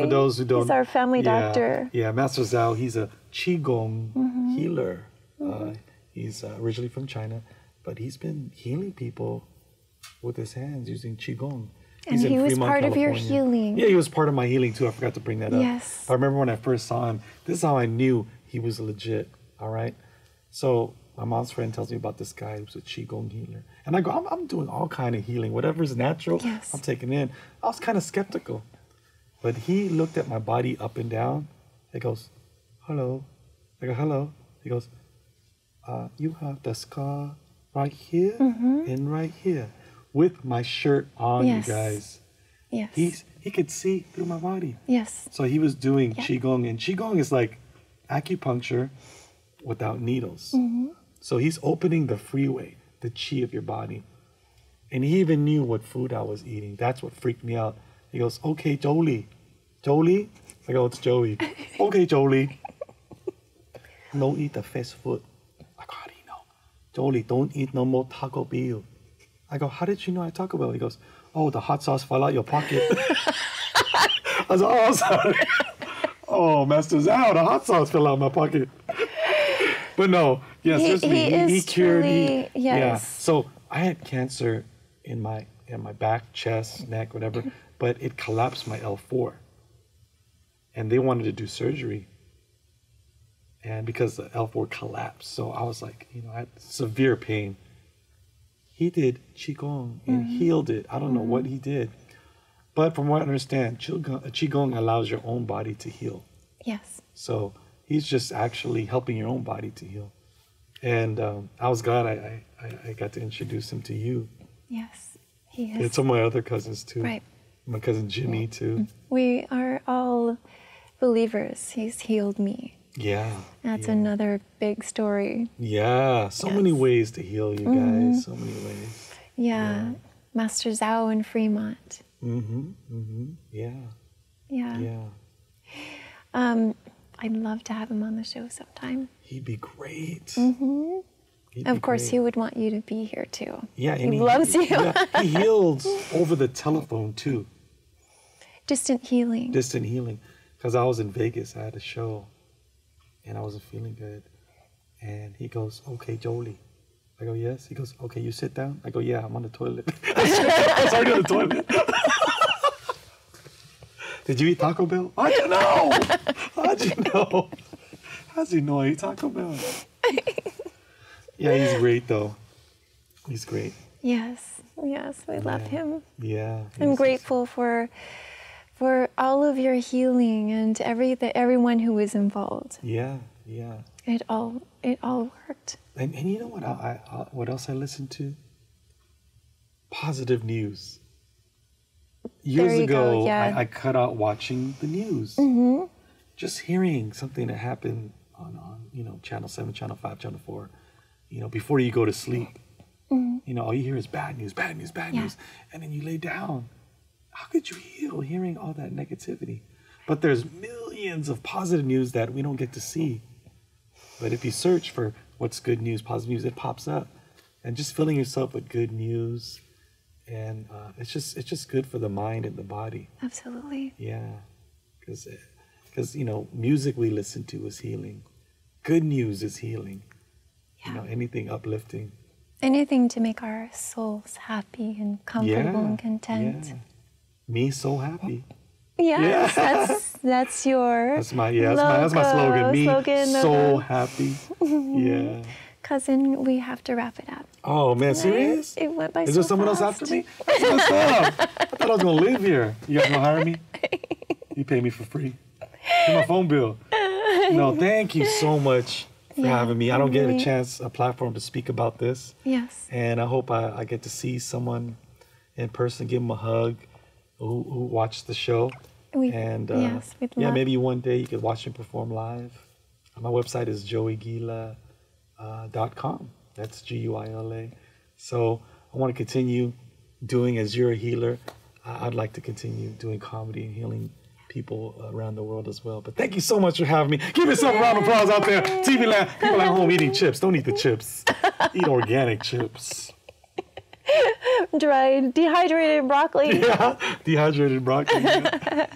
those who don't, he's our family doctor. Yeah, Master Zhao. He's a Qigong healer. He's originally from China, but he's been healing people with his hands using Qigong. And he was part of your healing. Yeah, he was part of my healing too. I forgot to bring that up. Yes. I remember when I first saw him, this is how I knew he was legit, all right? So my mom's friend tells me about this guy who's a Qigong healer. And I go, I'm doing all kind of healing. Whatever's natural, I'm taking in. I was kind of skeptical. But he looked at my body up and down. He goes, hello. I go, hello. He goes, you have the scar right here and right here. With my shirt on, you guys. Yes. He could see through my body. Yes. So he was doing Qigong, and Qigong is like acupuncture without needles. So he's opening the freeway, the chi of your body. And he even knew what food I was eating. That's what freaked me out. He goes, okay, Jolie. Jolie? I go, it's Joey. Okay, Jolie. No eat the fast food. I go, how do you know? Jolie, don't eat no more Taco Bell. I go, how did you know I Taco Bell? He goes, oh, the hot sauce fell out your pocket. I was like, oh, sorry. Oh, Master Zhao, the hot sauce fell out my pocket. But no, he cured me. Yeah. So I had cancer in my back, chest, neck, whatever, but it collapsed my L4. And they wanted to do surgery. And because the L4 collapsed, so I was like, I had severe pain. He did Qigong and healed it. I don't know what he did. But from what I understand, Qigong allows your own body to heal. Yes. So he's just actually helping your own body to heal. And I was glad I got to introduce him to you. Yes, he is. And some of my other cousins too. Right. My cousin Jimmy too. We are all believers. He's healed me. Yeah. That's another big story. Yeah. So many ways to heal you guys. So many ways. Yeah. Master Zhao in Fremont. Yeah. Yeah. I'd love to have him on the show sometime. He'd be great. Of course, he would want you to be here too. Yeah, he loves you. Yeah, he heals over the telephone too. Distant healing. Distant healing. Because I was in Vegas, I had a show, and I wasn't feeling good. And he goes, okay, Jolie. I go, yes. He goes, okay, you sit down. I go, yeah, I'm on the toilet. I was already on the toilet. Did you eat Taco Bell? How'd you know? How'd you know? How'd you know I eat Taco Bell? Yeah, he's great though. He's great. Yes, we love him. Yeah. I'm grateful for all of your healing and everyone who was involved. Yeah. It all worked. And you know what? What else I listened to? Positive news. Years ago, I cut out watching the news. Just hearing something that happened on Channel 7, Channel 5, Channel 4, before you go to sleep. All you hear is bad news, bad news, bad news. And then you lay down. How could you heal hearing all that negativity? But there's millions of positive news that we don't get to see. But if you search for what's good news, positive news, it pops up. And just filling yourself with good news. And it's just good for the mind and the body. Absolutely. Yeah. Because music we listen to is healing. Good news is healing. Yeah. Anything uplifting. Anything to make our souls happy and comfortable and content. Yeah. Me so happy. Yes, that's my slogan. Me so happy. Yeah. cousin, we have to wrap it up. Oh, man, serious? It went by Is so there someone fast. else after me? That's messed up. I thought I was going to live here. You guys going to hire me? You pay me for free. Pay my phone bill. No, thank you so much for having me. I don't get a platform to speak about this. Yes. And I hope I get to see someone in person, give them a hug, who watched the show. And we'd love. maybe one day you could watch me perform live. My website is joeyguila.com. That's Guila. So I want to continue doing, as you're a healer, I'd like to continue doing comedy and healing people around the world as well. But thank you so much for having me. Give yourself a round of applause out there. TV land, people at home eating chips. Don't eat the chips. Eat organic chips. Dried, dehydrated broccoli. Yeah, dehydrated broccoli. Yeah.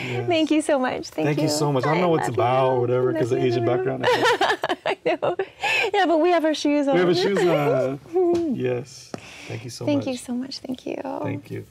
Yes. Thank you so much. Thank you so much. I don't know what it's about or whatever because of Asian background. I know. Yeah, but we have our shoes on. We have our shoes on. Yes. Thank you so much. Thank you so much. Thank you. Thank you.